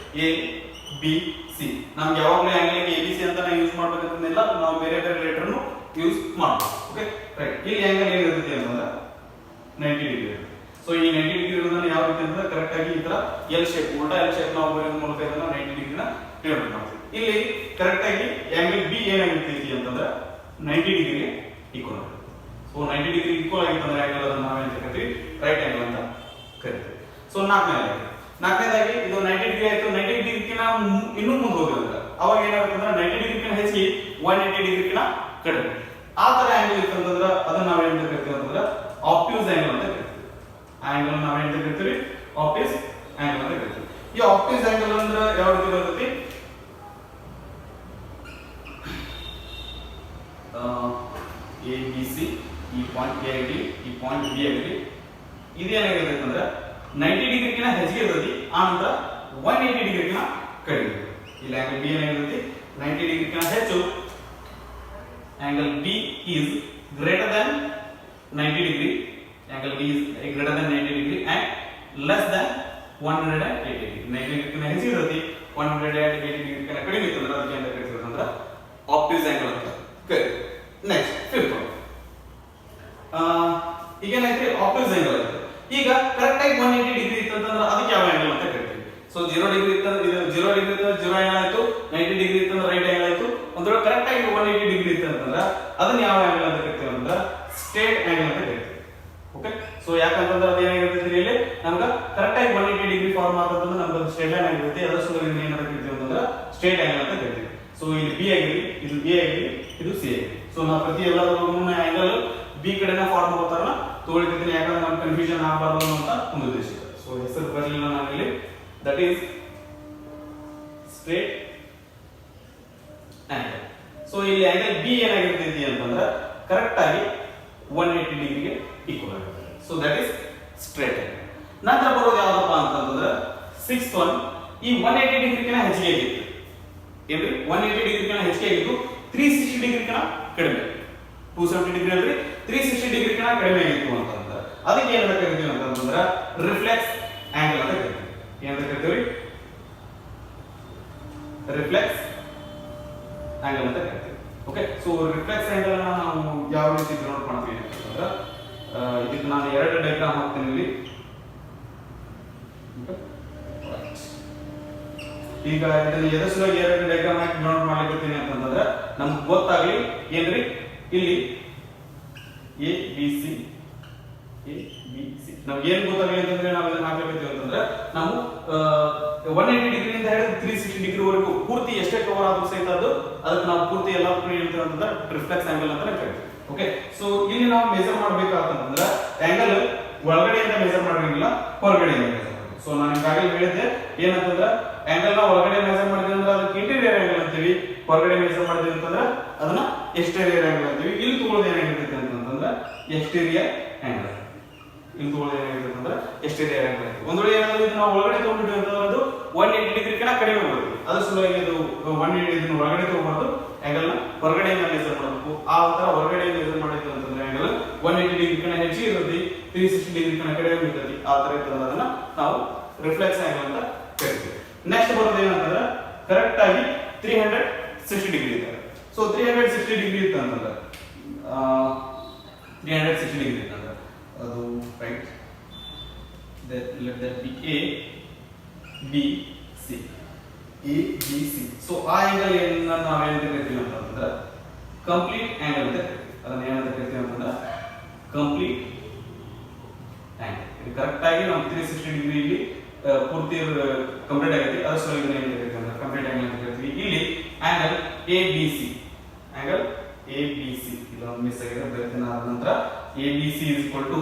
ಎ ಬಿ ಸಿ. ನಮ್ಗೆ ಯಾವಾಗಲೂ ಆಂಗ್ಲಿಗೆ ಎ ಬಿ ಸಿ ಅಂತ ನಾವು ಯೂಸ್ ಮಾಡ್ಬೇಕಂತಂದಿಲ್ಲ, ನಾವು ಬೇರೆ ಬೇರೆ ಲೆಟರ್ನು ಯೂಸ್ ಮಾಡ್ಬೋದು. Okay right. ಇಲ್ಲಿ ಆಂಗಲ್ ಏನಿರುತ್ತೆ ಅಂತಂದ್ರೆ 90 ಡಿಗ್ರಿ. ಸೊ ಈ 90 ಡಿಗ್ರಿ ಇರೋದನ್ನ ಯಾವ ರೀತಿ ಅಂತಂದ್ರೆ ಕರೆಕ್ಟ್ ಆಗಿ ಈ ತರ ಎಲ್ ಶೇಪ್, ಉಲ್ಟಾ ಎಲ್ ಶೇಪ್ ನಾವು ಬರೆಯೋದ್ರ ಮೂಲಕ ಇದನ್ನ 90 ಡಿಗ್ರಿನ ಡಿವೈಡ್ ಮಾಡ್ತೀವಿ. ಇಲ್ಲಿ ಕರೆಕ್ಟ್ ಆಗಿ ಆಂಗಲ್ ಬಿ ಏನಾಗಿರ್ತೈತಿ ಅಂತಂದ್ರೆ 90 ಡಿಗ್ರಿಗೆ ಈಕ್ವಲ್ ಆಗುತ್ತೆ. ಸೊ 90 ಡಿಗ್ರಿ ಈಕ್ವಲ್ ಆಗಿತ್ತಂದ್ರೆ ಆಂಗಲ್ ಅದನ್ನ ನಾವೇನ್ ಕರಿತೀವಿ, ರೈಟ್ ಆಂಗಲ್ ಅಂತ ಕರಿತೀವಿ. ಸೊ ನಾಲ್ಕನೇದಾಗಿ ಇದು 90 ಡಿಗ್ರಿ ಆಯ್ತು. 90 ಡಿಗ್ರಿಗಿಂತ ಇನ್ನೂ ಮುಂದೆ ಹೋಗಿದ್ರೆ ಅವಾಗ ಏನಾಗುತ್ತೆ ಅಂದ್ರೆ 90 ಡಿಗ್ರಿಗಿಂತ ಹೆಚ್ಚಿಗೆ 180 ಡಿಗ್ರಿಗಿಂತ ಕಡಿಮೆ ಆ ತರ ಆಂಗಲ್ ಇತ್ತಂತಂದ್ರೆ ಅದನ್ನ ನಾವೇನ್ ಕರಿತೀವಿ ಅಂತಂದ್ರೆ ಆಬ್ಟ್ಯೂಸ್ ಆಂಗಲ್ ಅಂತ ಕರಿತೀವಿ. ಆಂಗಲ್ ನಾವೇನ್ ಕರಿತೀವಿ, ಆಬ್ಟ್ಯೂಸ್ ಆಂಗಲ್ ಅಂತ ಕರಿತೀವಿ. ಈ ಆಬ್ಟ್ಯೂಸ್ ಆಂಗಲ್ ಅಂದ್ರೆ ಯಾವ ರೀತಿ ಬರ್ತೈತಿ, ಎ ಬಿ ಸಿ, ಈ ಪಾಯಿಂಟ್ ಎ ಆಗಲಿ, ಈ ಪಾಯಿಂಟ್ ಬಿ ಆಗಲಿ, ಇದೇನಾಗಿರ್ತೈತೆ ಅಂದ್ರೆ 90 ಡಿಗ್ರಿಗಿಂತ ಹೆಚ್ಚಿಗೆ ಇರ್ತೈತಿ, ಆ ನಂತರ 180 ಡಿಗ್ರಿಗಿಂತ ಕಡಿಮೆ. ಇಲ್ಲಿ ಆಂಗಲ್ ಬಿ ಏನಾಗಿರ್ತೈತಿ 90 ಡಿಗ್ರಿಗಿಂತ ಹೆಚ್ಚು, angle B is greater than 90 degree, angle B is greater than 90 degree and less than 180 degree. 90 degree ನ ಹೆಚ್ಚಿಗೆ ಇರುತ್ತೆ, 180 degree ನ ಕಡಿಮೆ ಇತ್ತಂದ್ರೆ ಅದಕ್ಕೆ ಅಂತ ಕರಿತೀವಿ ಅಂದ್ರೆ ಆಬ್ಟ್ಯೂಸ್ ಆಂಗಲ್ ಅಂತ. Okay next fifth one. ಈಗ ಏನಾಯ್ತು, ಆಬ್ಟ್ಯೂಸ್ ಆಂಗಲ್ ಆಯ್ತು. ಈಗ ಕರೆಕ್ಟ್ ಆಗಿ 180 ಡಿಗ್ರಿ ಇತ್ತಂದ್ರೆ ಅದಕ್ಕೆ ಯಾವ ಆಂಗಲ್ ಅಂತ ಕರಿತೀವಿ. ಸೊ 0 ಡಿಗ್ರಿ ಇತ್ತಂದ್ರೆ ಇದು 0 ಡಿಗ್ರಿ ಇತ್ತಂದ್ರೆ 0 ಆಂಗಲ್ ಆಯ್ತು, 90 ಡಿಗ್ರಿ ಇತ್ತಂದ್ರೆ ರೈಟ್ ಆಂಗಲ್ ಆಯ್ತು. ಒಂದು ವೇಳೆ ಕರೆಕ್ಟ್ ಆಗಿ 180 ಡಿಗ್ರಿ ಇತ್ತಂದ್ರೆ ಅದನ್ನ ಯಾವ ಆಂಗಲ್ ಅಂತ ಕರಿತೀವಿ ಅಂದ್ರೆ ಸ್ಟ್ರೇಟ್ ಆಂಗಲ್ ಅಂತ ಕರಿತೀವಿ. ಓಕೆ ಸೊ ಯಾಕಂತಂದ್ರೆ ಅದು ಏನಾಗಿರ್ತೈತಿ, ಇಲ್ಲಿ ನಮ್ಗೆ ಕರೆಕ್ಟ್ ಆಗಿ 180 ಡಿಗ್ರಿ ಫಾರ್ಮ್ ಆಗ್ತಂದ್ರೆ ನಮ್ಗೆ ಸ್ಟ್ರೇಟ್ ಲೈನ್ ಆಗಿರುತ್ತೆ. ಅದರ ಸಲುವಾಗಿ ಏನಂತ ಕರಿತೀವಿ ಅಂತಂದ್ರೆ ಸ್ಟ್ರೇಟ್ ಆಂಗಲ್ ಅಂತ ಕರಿತೀವಿ. ಸೊ ಇಲ್ಲಿ ಬಿ ಆಗಿರಲಿ, ಇದು ಬಿ ಆಗಿರಲಿ, ಇದು ಸಿ ಆಗಿರಲಿ. ಸೊ ನಾವು ಪ್ರತಿ ಎಲ್ಲದರಲ್ಲೂ ಆಂಗಲ್ ಬಿ ಕಡೆನ ಫಾರ್ಮ್ ಆಗೋತಾರನ ತಗೊಳ್ತಿದ್ದೀನಿ, ಯಾಕಂದ್ರೆ ನಮ್ಗೆ ಕನ್ಫ್ಯೂಷನ್ ಆಗಬಾರ್ದು ಅಂತ ಒಂದು ಉದ್ದೇಶ. ಸೊ ಹೆಸರು ಬರಲಿಲ್ಲ ನಾವಿಲ್ಲಿ, that is straight angle. So ಇಲ್ಲಿ ಆಂಗಲ್ ಬಿ ಏನಾಗಿರ್ತೈತಿ ಅಂತಂದ್ರೆ ಕರೆಕ್ಟ್ ಆಗಿ 180 ಡಿಗ್ರಿಗೆ ಈಕ್ವಲ್ ಆಗುತ್ತೆ. So that is straight angle. ನಂತರ ಬರೋದು ಯಾವ್ದಪ್ಪ ಅಂತಂದ್ರೆ ಸಿಕ್ಸ್ತ್ ಒನ್. ಈ 180 ಡಿಗ್ರಿಗಿಂತ ಹೆಚ್ಚಿಗೆ ಆಗಿತ್ತು ಏನ್ರಿ, 180 ಡಿಗ್ರಿಗಿಂತ ಹೆಚ್ಚಿಗೆ ಆಗಿತ್ತು, 360 ಡಿಗ್ರಿಗಿಂತ ಕಡಿಮೆ. 270 ಡಿಗ್ರಿ ಅಲ್ರಿ, 360 ಡಿಗ್ರಿಗಿಂತ ಕಡಿಮೆ ಆಗಿತ್ತು ಅಂತಂದ್ರೆ ಅದಕ್ಕೆ ಏನಂತ ಕರಿತೀವಿ ಅಂತಂದ್ರೆ ರಿಫ್ಲೆಕ್ಸ್ ಆಂಗಲ್ ಅಂತ ಕರಿತೀವಿ. ಏನಂತ ಕರಿತೀವಿ, ರಿಫ್ಲೆಕ್ಸ್ ಆಂಗಲ್ ಅಂತ ಕರಿತೀವಿ. ಓಕೆ ಸೊ ರಿಫ್ಲೆಕ್ಸ್ ಆಂಗಲ್ ಅನ್ನ ನಾವು ಯಾವ ರೀತಿ ಡಿನೋಟ್ ಮಾಡ್ತೀವಿ ಅಂತಂದ್ರೆ ಇದಕ್ಕೆ ನಾನು ಎರಡು ಡಯಾಗ್ರಾಮ್ ಹಾಕ್ತೀನಿ ಇಲ್ಲಿ. ಈಗ ಇದನ್ನ ಎದಸಲುವಾಗಿ ಎರಡು ಡಯಾಗ್ರಾಮ್ ಹಾಕಿ ಡಿನೋಟ್ ಮಾಡ್ಲಿಕ್ಕೆ ಅಂತಂದ್ರೆ ನಮ್ಗೆ ಗೊತ್ತಾಗ್ಲಿ ಏನ್ರಿ, ಇಲ್ಲಿ A B C, A B C ನಮ್ಗೆ ಏನ್ ಗೊತ್ತಾಗ್ಲಿ ಅಂತಂದ್ರೆ ನಾವು ಇದನ್ನ ಹಾಕ್ಲಿಕ್ಕೆ ಅಂತಂದ್ರೆ ನಾವು 180 ಡಿಗ್ರಿಯಿಂದ ಹಿಡಿದು 360 ಡಿಗ್ರಿ ವರೆಗೂ ಪೂರ್ತಿ ಎಷ್ಟೇ ಕವರ್ ಆದ್ರೂ ಸಹಿತ ಅದಕ್ಕೆ ನಾವು ಪೂರ್ತಿ ಎಲ್ಲ ಹೇಳ್ತೀವಿ ಅಂತಂದ್ರೆ ರಿಫ್ಲೆಕ್ಸ್ ಆಂಗಲ್ ಅಂತ ಕರಿತೀವಿ. ಓಕೆ ಸೊ ಇಲ್ಲಿ ನಾವು ಮೆಜರ್ ಮಾಡ್ಬೇಕಾತಂದ್ರೆ ಆಂಗಲ್ ಒಳಗಡೆಯಿಂದ ಮೆಜರ್ ಮಾಡಿರಂಗಿಲ್ಲ, ಹೊರಗಡೆಯಿಂದ ಮೆಜರ್ ಮಾಡಬೇಕು. ಸೊ ನಾನು ಈಗಾಗಲೇ ಹೇಳಿದ್ದೆ ಏನಂತಂದ್ರೆ ಆಂಗಲ್ ನ ಒಳಗಡೆ ಮೆಜರ್ ಮಾಡಿದ್ವಿ ಅಂದ್ರೆ ಅದಕ್ಕೆ ಇಂಟೀರಿಯರ್ ಆಂಗಲ್ ಅಂತೀವಿ, ಹೊರಗಡೆ ಮೆಜರ್ ಮಾಡಿದ್ವಿ ಅಂತಂದ್ರೆ ಅದನ್ನ ಎಕ್ಸ್ಟೀರಿಯರ್ ಆಂಗಲ್ ಅಂತೀವಿ. ಇಲ್ಲಿ ತಗೊಳ್ಳೋದು ಏನಾಗಿರ್ತೈತೆ ಅಂತಂದ್ರೆ ಎಕ್ಸ್ಟೀರಿಯರ್ ಆಂಗಲ್. ಇಲ್ಲಿ ತಗೊಳ್ಳೋದು ಏನಾಗಿರ್ತೈತೆ ಅಂದ್ರೆ ಎಕ್ಸ್ಟೀರಿಯರ್ ಆಂಗಲ್. ಒಂದು ವೇಳೆ ಏನಾದ್ರು ಇದನ್ನ ನಾವು ಒಳಗಡೆ ತಗೊಂಡ್ಬಿಟ್ವಿ ಅಂತಂದ್ರೆ ಅದು 180 ಡಿಗ್ರಿಗಿಂತ ಕಡಿಮೆ ಬರುತ್ತೆ. ಅದ್ರ ಸಲುವಾಗಿ ಅದು 180 ಇದನ್ನ ಒಳಗಡೆ ತಗೊಬಾರ್ದು, ಆಂಗಲ್ ನ ಹೊರಗಡೆಯಿಂದ ಮೆಜರ್ ಮಾಡಬೇಕು. ಆ ತರ ಹೊರಗಡೆ ಮೆಜರ್ ಮಾಡಿದ್ವಿ ಅಂತಂದ್ರೆ ಆಂಗಲ್ 180 ಡಿಗ್ರಿಗಿಂತ ಹೆಚ್ಚಿಗೆ ಇರುತ್ತೆ, 360 ಡಿಗ್ರಿಗಿಂತ ಕಡಿಮೆ ಇರ್ತದೆ. ಆ ತರ ಇರ್ತದೆ ಅದನ್ನ ನಾವು ರಿಫ್ಲೆಕ್ಸ್ ಆಂಗಲ್ ಅಂತ ಕರಿತೀವಿ. ನೆಕ್ಸ್ಟ್ ಬರೋದು ಏನಂತಂದ್ರೆ ಕರೆಕ್ಟ್ ಆಗಿ 360 ಡಿಗ್ರಿ ಇದ್ದಾರೆ. ಸೊ 360 ಡಿಗ್ರಿ ಇತ್ತು ಅಂತಂದ್ರೆ 360 ಡಿಗ್ರಿ ಇತ್ತಂದ್ರೆ ಅದು right, let that be A B C, A B C. So ಆ ಆಂಗಲ್ ಏನನ್ನ ನಾವೇನಂತ ಕರಿತೀವಿ ಅಂತಂದ್ರೆ ಕಂಪ್ಲೀಟ್ ಆಂಗಲ್ ಅಂತ ಕರಿತೀವಿ. ಅದನ್ನ ಏನಂತ ಕರಿತೀವಿ ಅಂತಂದ್ರೆ ಕಂಪ್ಲೀಟ್ ಆಂಗಲ್. ಇದು ಕರೆಕ್ಟ್ ಆಗಿ ನಾವು 360 ಡಿಗ್ರಿ ಇಲ್ಲಿ ಪೂರ್ತಿ ಕಂಪ್ಲೀಟ್ ಆಗೈತಿ, ಅದರ ಸಲುವಾಗಿ ಇದನ್ನ ಏನಂತ ಕರಿತೀವಿ ಅಂದ್ರೆ ಕಂಪ್ಲೀಟ್ ಆಂಗಲ್ ಅಂತ ಕರಿತೀವಿ. ಇಲ್ಲಿ angle A B C, angle A B C ಇದೊಂದು ಮಿಸ್ ಆಗಿದೆ, ಬರೀತೀನಿ. ಆದ ನಂತರ A B C is equal to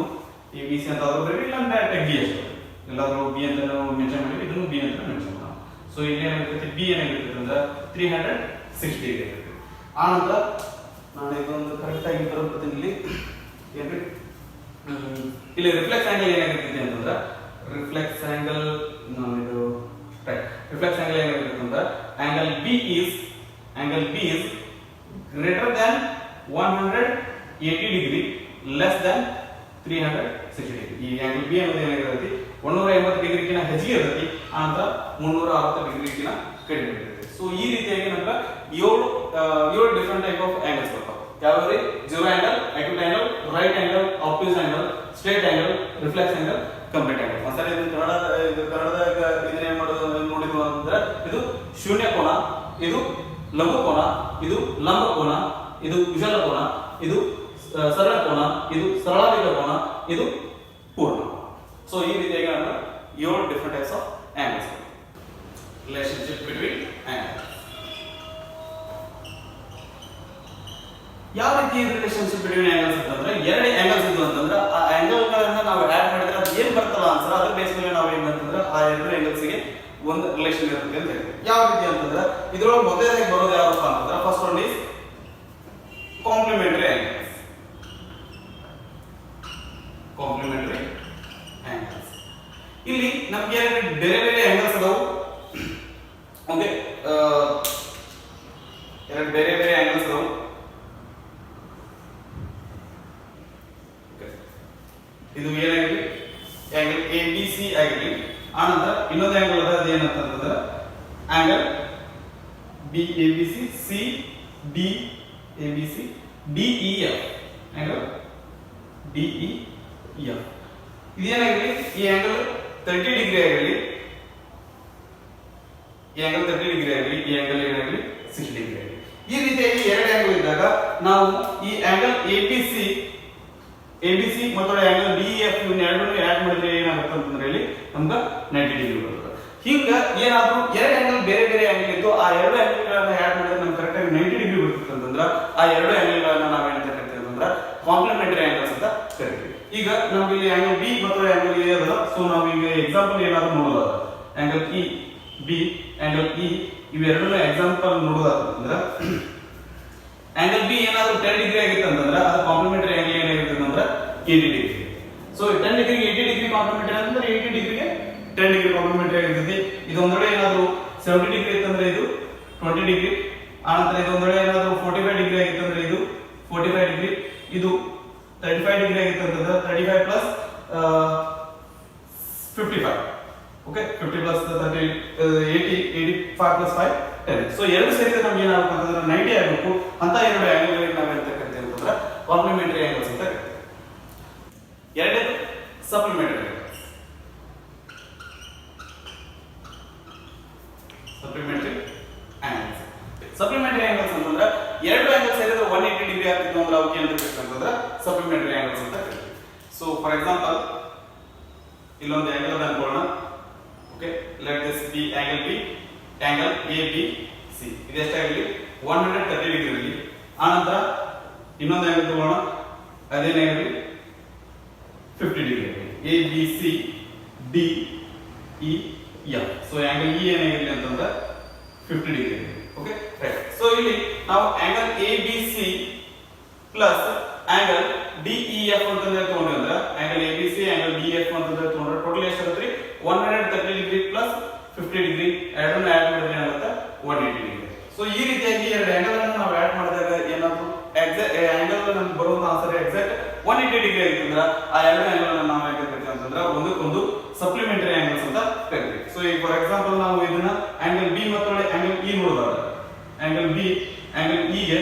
A B C ಅಂತ ಆದ್ರೂ ಬರೀ, ಇಲ್ಲ ಡೈರೆಕ್ಟ್ ಬಿ ಅಷ್ಟೇ. ಎಲ್ಲಾದ್ರೂ ಬಿ ಅಂತ ನಾವು ಮೆನ್ಷನ್ ಮಾಡಿವಿ, ಇದನ್ನು ಬಿ ಅಂತ ಮೆನ್ಷನ್ ಮಾಡೋಣ. ಸೊ ಇಲ್ಲಿ ಏನಾಗಿರ್ತೈತಿ, ಬಿ ಏನಾಗಿರ್ತೈತಿ ಅಂದ್ರೆ 360 ಇರುತ್ತೆ. ಆ ನಂತರ ನಾನು ಇದೊಂದು ಕರೆಕ್ಟ್ ಆಗಿ ಬರೋದು ಇಲ್ಲಿ ಏನ್ರಿ, ಇಲ್ಲಿ ರಿಫ್ಲೆಕ್ಸ್ ಆಂಗಲ್ ಏನಾಗಿರ್ತೈತಿ ಅಂತಂದ್ರೆ ರಿಫ್ಲೆಕ್ಸ್ ಆಂಗಲ್ ಇದು ರಿಫ್ಲೆಕ್ಸ್ ಆಂಗಲ್ ಏನಾಗಿರುತ್ತೆ ಅಂದ್ರೆ angle B is greater than 180 degree, less than 360 60 degree. ಈ ಆಂಗಲ್ ಬಿ ಅನ್ನೋದು ಏನಾಗಿರುತ್ತೆ 180 ಡಿಗ್ರಿಗಿನ ಹೆಚ್ಚಿಗೆ ಇರುತ್ತೆ, ಆನಂತರ 360 ಡಿಗ್ರಿಗಿನ ಕಡಿಮೆ ಇರುತ್ತೆ. ಸೊ ಈ ರೀತಿಯಾಗಿ ನಮ್ಗೆ ಏಳು ಡಿಫರೆಂಟ್ ಟೈಪ್ ಆಫ್ ಆಂಗಲ್ಸ್ ಬರ್ತಾವೆ. ಯಾವ್ಯಾವ್ರಿ? Zero angle, acute angle, right angle, obtuse angle, straight angle, reflex angle, complete angle. ಒಂದ್ಸರಿ ಕನ್ನಡದಾಗ ಇದನ್ನ ಏನ್ ಮಾಡೋದು ನೋಡಿದ್ವು ಅಂತಂದ್ರೆ ಇದು ಶೂನ್ಯ ಕೋನ, ಇದು ಲಘು ಕೋನ, ಇದು ಲಂಬ ಕೋನ, ಇದು ವಿಶಾಲ ಕೋನ, ಇದು ಸರಳ ಕೋನ, ಇದು ಸರಳಾಭಿಗ ಕೋನ, ಇದು ಪೂರ್ಣ. ಸೊ ಈ ರೀತಿಯಾಗಿ ನಾವು 7 different types of angles. Relationship between angles. ಯಾವ ರೀತಿ ರಿಲೇಶನ್ಶಿಪ್ ಬಿಟ್ವೀನ್ ಆಂಗಲ್ಸ್ ಅಂತಂದ್ರೆ, ಎರಡು ಆಂಗಲ್ಸ್ ಇದ್ವು ಅಂತಂದ್ರೆ ಆ ಆಂಗಲ್ ಗಳನ್ನ ನಾವು ಆಡ್ ಮಾಡಿದ್ರೆ ಅದು ಏನ್ ಬರ್ತಲ್ಲ ಆನ್ಸರ್, ಅದ್ರ ಬೇಸ್ ಮೇಲೆ ನಾವು ಏನಂತಂದ್ರೆ ಆ ಎರಡು ಆಂಗಲ್ಸ್ ಗೆ ಒಂದು ರಿಲೇಶನ್ ಇರುತ್ತೆ ಅಂತ ಹೇಳ್ತೀವಿ. ಯಾವ ರೀತಿ ಅಂತಂದ್ರೆ ಇದ್ರೊಳಗೆ ಮೊದಲನೇದಾಗಿ ಬರೋದು ಯಾವಪ್ಪ ಅಂತಂದ್ರೆ first one is complementary angles. Complementary angles ಇಲ್ಲಿ ನಮಗೆ ಬೇರೆ ಬೇರೆ ಆಂಗಲ್ಸ್ ಅದಾವು. ಓಕೆ, ಎರಡು ಬೇರೆ ಬೇರೆ ಆಂಗಲ್ಸ್ ಅದಾವು. ಇದು ಏನಾಗಿರಲಿ ಆಂಗಲ್ ಎ ಬಿ ಸಿ ಆಗಿರಲಿ, ಆನಂತರ ಇನ್ನೊಂದು ಆಂಗಲ್ ಅದ ಅದು ಏನಂತಂದ್ರೆ angle B A B C, C D A B C, D E F, angle D E F. ಇದೇನಾಗಿರಲಿ ಈ ಆಂಗಲ್ 30 ಡಿಗ್ರಿ ಆಗಿರಲಿ, ಈ ಆಂಗಲ್ 30 ಡಿಗ್ರಿ ಆಗಿರಲಿ, ಈ ಆಂಗಲ್ ಏನಾಗಿರಲಿ 60 ಡಿಗ್ರಿ ಆಗಿರಲಿ. ಈ ರೀತಿಯಾಗಿ ಎರಡು ಆಂಗಲ್ ಇದ್ದಾಗ ನಾವು ಈ ಆಂಗಲ್ ಎ ಬಿ ಸಿ ಮತ್ತು ಆಂಗಲ್ ಡಿ ಎಫ್ ಎರಡನ್ನೂ ಆಡ್ ಮಾಡಿದ್ರೆ ಏನಾಗುತ್ತೆ ಅಂತಂದ್ರೆ ಇಲ್ಲಿ ನಮ್ಗೆ 90 ಡಿಗ್ರಿ ಬರುತ್ತೆ. ಹಿಂಗ ಏನಾದ್ರೂ ಎರಡು ಆಂಗಲ್ ಬೇರೆ ಬೇರೆ ಆಂಗಲ್ ಇತ್ತು, ಆ ಎರಡು ಆಂಗಲ್ ಗಳನ್ನ ಆಡ್ ಮಾಡಿದ್ರೆ ನಮ್ಗೆ ಕರೆಕ್ಟ್ ಆಗಿ 90 ಡಿಗ್ರಿ ಬರುತ್ತೆ ಅಂತಂದ್ರೆ ಆ ಎರಡು ಆಂಗಲ್ ಗಳನ್ನ ನಾವು ಏನಂತ ಕರಿತೀವಿ ಅಂತಂದ್ರೆ ಕಾಂಪ್ಲಿಮೆಂಟರಿ ಆಂಗಲ್ಸ್ ಅಂತ ಕರಿತೀವಿ. ಈಗ ನಮ್ಗೆ ಇಲ್ಲಿ ಆಂಗಲ್ ಬಿ ಮತ್ತು ಆಂಗಲ್ ಎ ಅದ. ಸೊ ನಾವು ಈಗ ಎಕ್ಸಾಂಪಲ್ ಏನಾದ್ರು ನೋಡೋದಾದ angle E B, angle E ಇವೆರಡನ್ನೂ ಎಕ್ಸಾಂಪಲ್ ನೋಡೋದಾದ್ರೆ ಆಂಗಲ್ ಬಿ ಏನಾದ್ರು 10 ಡಿಗ್ರಿ ಆಗಿತ್ತು ಅಂತಂದ್ರೆ ಅದು ಕಾಂಪ್ಲಿಮೆಂಟರಿ ಆಂಗಲ್ ಏನಾಗಿರುತ್ತೆ ಅಂದ್ರೆ 80 ಡಿಗ್ರಿ. ಸೊ 10 ಡಿಗ್ರಿಗೆ 80 ಡಿಗ್ರಿ ಕಾಂಪ್ಲಿಮೆಂಟರಿ ಅಂತಂದ್ರೆ 80 ಡಿಗ್ರಿಗೆ 10 ಡಿಗ್ರಿ ಕಾಂಪ್ಲಿಮೆಂಟರಿ ಆಗಿರ್ತೈತಿ. ಇದು ಒಂದೊಡೆ ಏನಾದ್ರು 70 ಡಿಗ್ರಿ ಇತ್ತಂದ್ರೆ ಇದು 20 ಡಿಗ್ರಿ, ಆನಂತರ ಇದು ಒಂದೊಡೆ ಏನಾದ್ರು 45 ಡಿಗ್ರಿ ಆಗಿತ್ತಂದ್ರೆ ಇದು 45 ಡಿಗ್ರಿ, ಇದು 35 ಡಿಗ್ರಿ ಆಗಿತ್ತಂದ್ರೆ 35 plus 55. Okay, 50 plus 30 80, 85 plus 5 10. So ಎರಡು ಸೇರಿದ್ರೆ ನಮ್ಗೆ ಏನಾಗುತ್ತೆ ಅಂತಂದ್ರೆ 90 ಆಗಬೇಕು. ಅಂತ ಎರಡು ಆಂಗಲ್ ಗಳಿಗೆ ನಾವು ಎಂತ ಕರಿತೀವಿ ಅಂತಂದ್ರೆ ಕಾಂಪ್ಲಿಮೆಂಟರಿ ಆಂಗಲ್ಸ್ ಅಂತ ಕರಿತೀವಿ. ಎರಡನೇದು ಸಪ್ಲಿಮೆಂಟರಿ ಆಂಗಲ್ಸ್. ಸಪ್ಲಿಮೆಂಟರಿ ಆಂಗಲ್ಸ್ ಅಂತಂದ್ರೆ ಎರಡು ಆಂಗಲ್ಸ್ ಸೇರಿದ್ರೆ 180 ಡಿಗ್ರಿ ಆಗ್ತಿತ್ತು ಅಂದ್ರೆ ಅವಕ್ಕೆ ಏನಂತ ಕರಿತೀವಿ ಅಂತಂದ್ರೆ ಸಪ್ಲಿಮೆಂಟರಿ ಆಂಗಲ್ಸ್ ಅಂತ ಕರಿತೀವಿ. ಸೊ ಫಾರ್ ಎಕ್ಸಾಂಪಲ್ ಇಲ್ಲೊಂದು ಆಂಗಲ್ ಅದ ಅನ್ಕೊಳ್ಳೋಣ. Okay, let this be angle B, angle A B C ಇದು ಎಷ್ಟಾಗಲಿ 130 ಡಿಗ್ರಿ ಇರಲಿ. ಆನಂತರ ಇನ್ನೊಂದು ಆಂಗಲ್ ತಗೋಣ, ಅದೇನಾಗಲಿ 50 degree A B C D E F. So angle E ಏನಾಗಿರಲಿ ಅಂತಂದ್ರೆ 50 ಡಿಗ್ರಿ. Okay, right. ಸೊ ಇಲ್ಲಿ ನಾವು angle A B C plus angle D E F ಅಂತಂದ್ರೆ ತಗೊಂಡ್ರೆ ಅಂದ್ರೆ angle A B C angle D F ಅಂತಂದ್ರೆ ತಗೊಂಡ್ರೆ ಟೋಟಲ್ ಎಷ್ಟಾಗುತ್ತೆ 130 ಡಿಗ್ರಿ ಪ್ಲಸ್ 50 ಡಿಗ್ರಿ ಎರಡನ್ನು ಆಡ್ ಮಾಡಿದ್ರೆ ಏನಾಗುತ್ತೆ 180 ಡಿಗ್ರಿ. ಸೊ ಈ ರೀತಿಯಾಗಿ ಎರಡು ಆಂಗಲ್ ಅನ್ನು ನಾವು ಆಡ್ ಮಾಡಿದಾಗ ಏನಾದ್ರು ಎಕ್ಸಾಕ್ಟ್ ಆಂಗಲ್ ನಮ್ಗೆ ಬರುವಂತ ಆನ್ಸರ್ ಎಕ್ಸಾಕ್ಟ್ 180 ಡಿಗ್ರಿ ಆಗಿತ್ತಂದ್ರೆ ಆ ಎರಡು ಆಂಗಲ್ ಅನ್ನು ನಾವು ಯಾಕೆ ಕರಿತೀವಿ ಅಂತಂದ್ರೆ ಒಂದಕ್ಕೊಂದು ಸಪ್ಲಿಮೆಂಟರಿ ಆಂಗಲ್ಸ್ ಅಂತ ಕರಿತೀವಿ. ಸೊ ಈಗ ಫಾರ್ ಎಕ್ಸಾಂಪಲ್ ನಾವು ಇದನ್ನ ಆಂಗಲ್ ಬಿ ಮತ್ತು ಆಂಗಲ್ ಇ ನೋಡೋದಾದ್ರೆ ಆಂಗಲ್ ಬಿ ಆಂಗಲ್ ಇ ಗೆ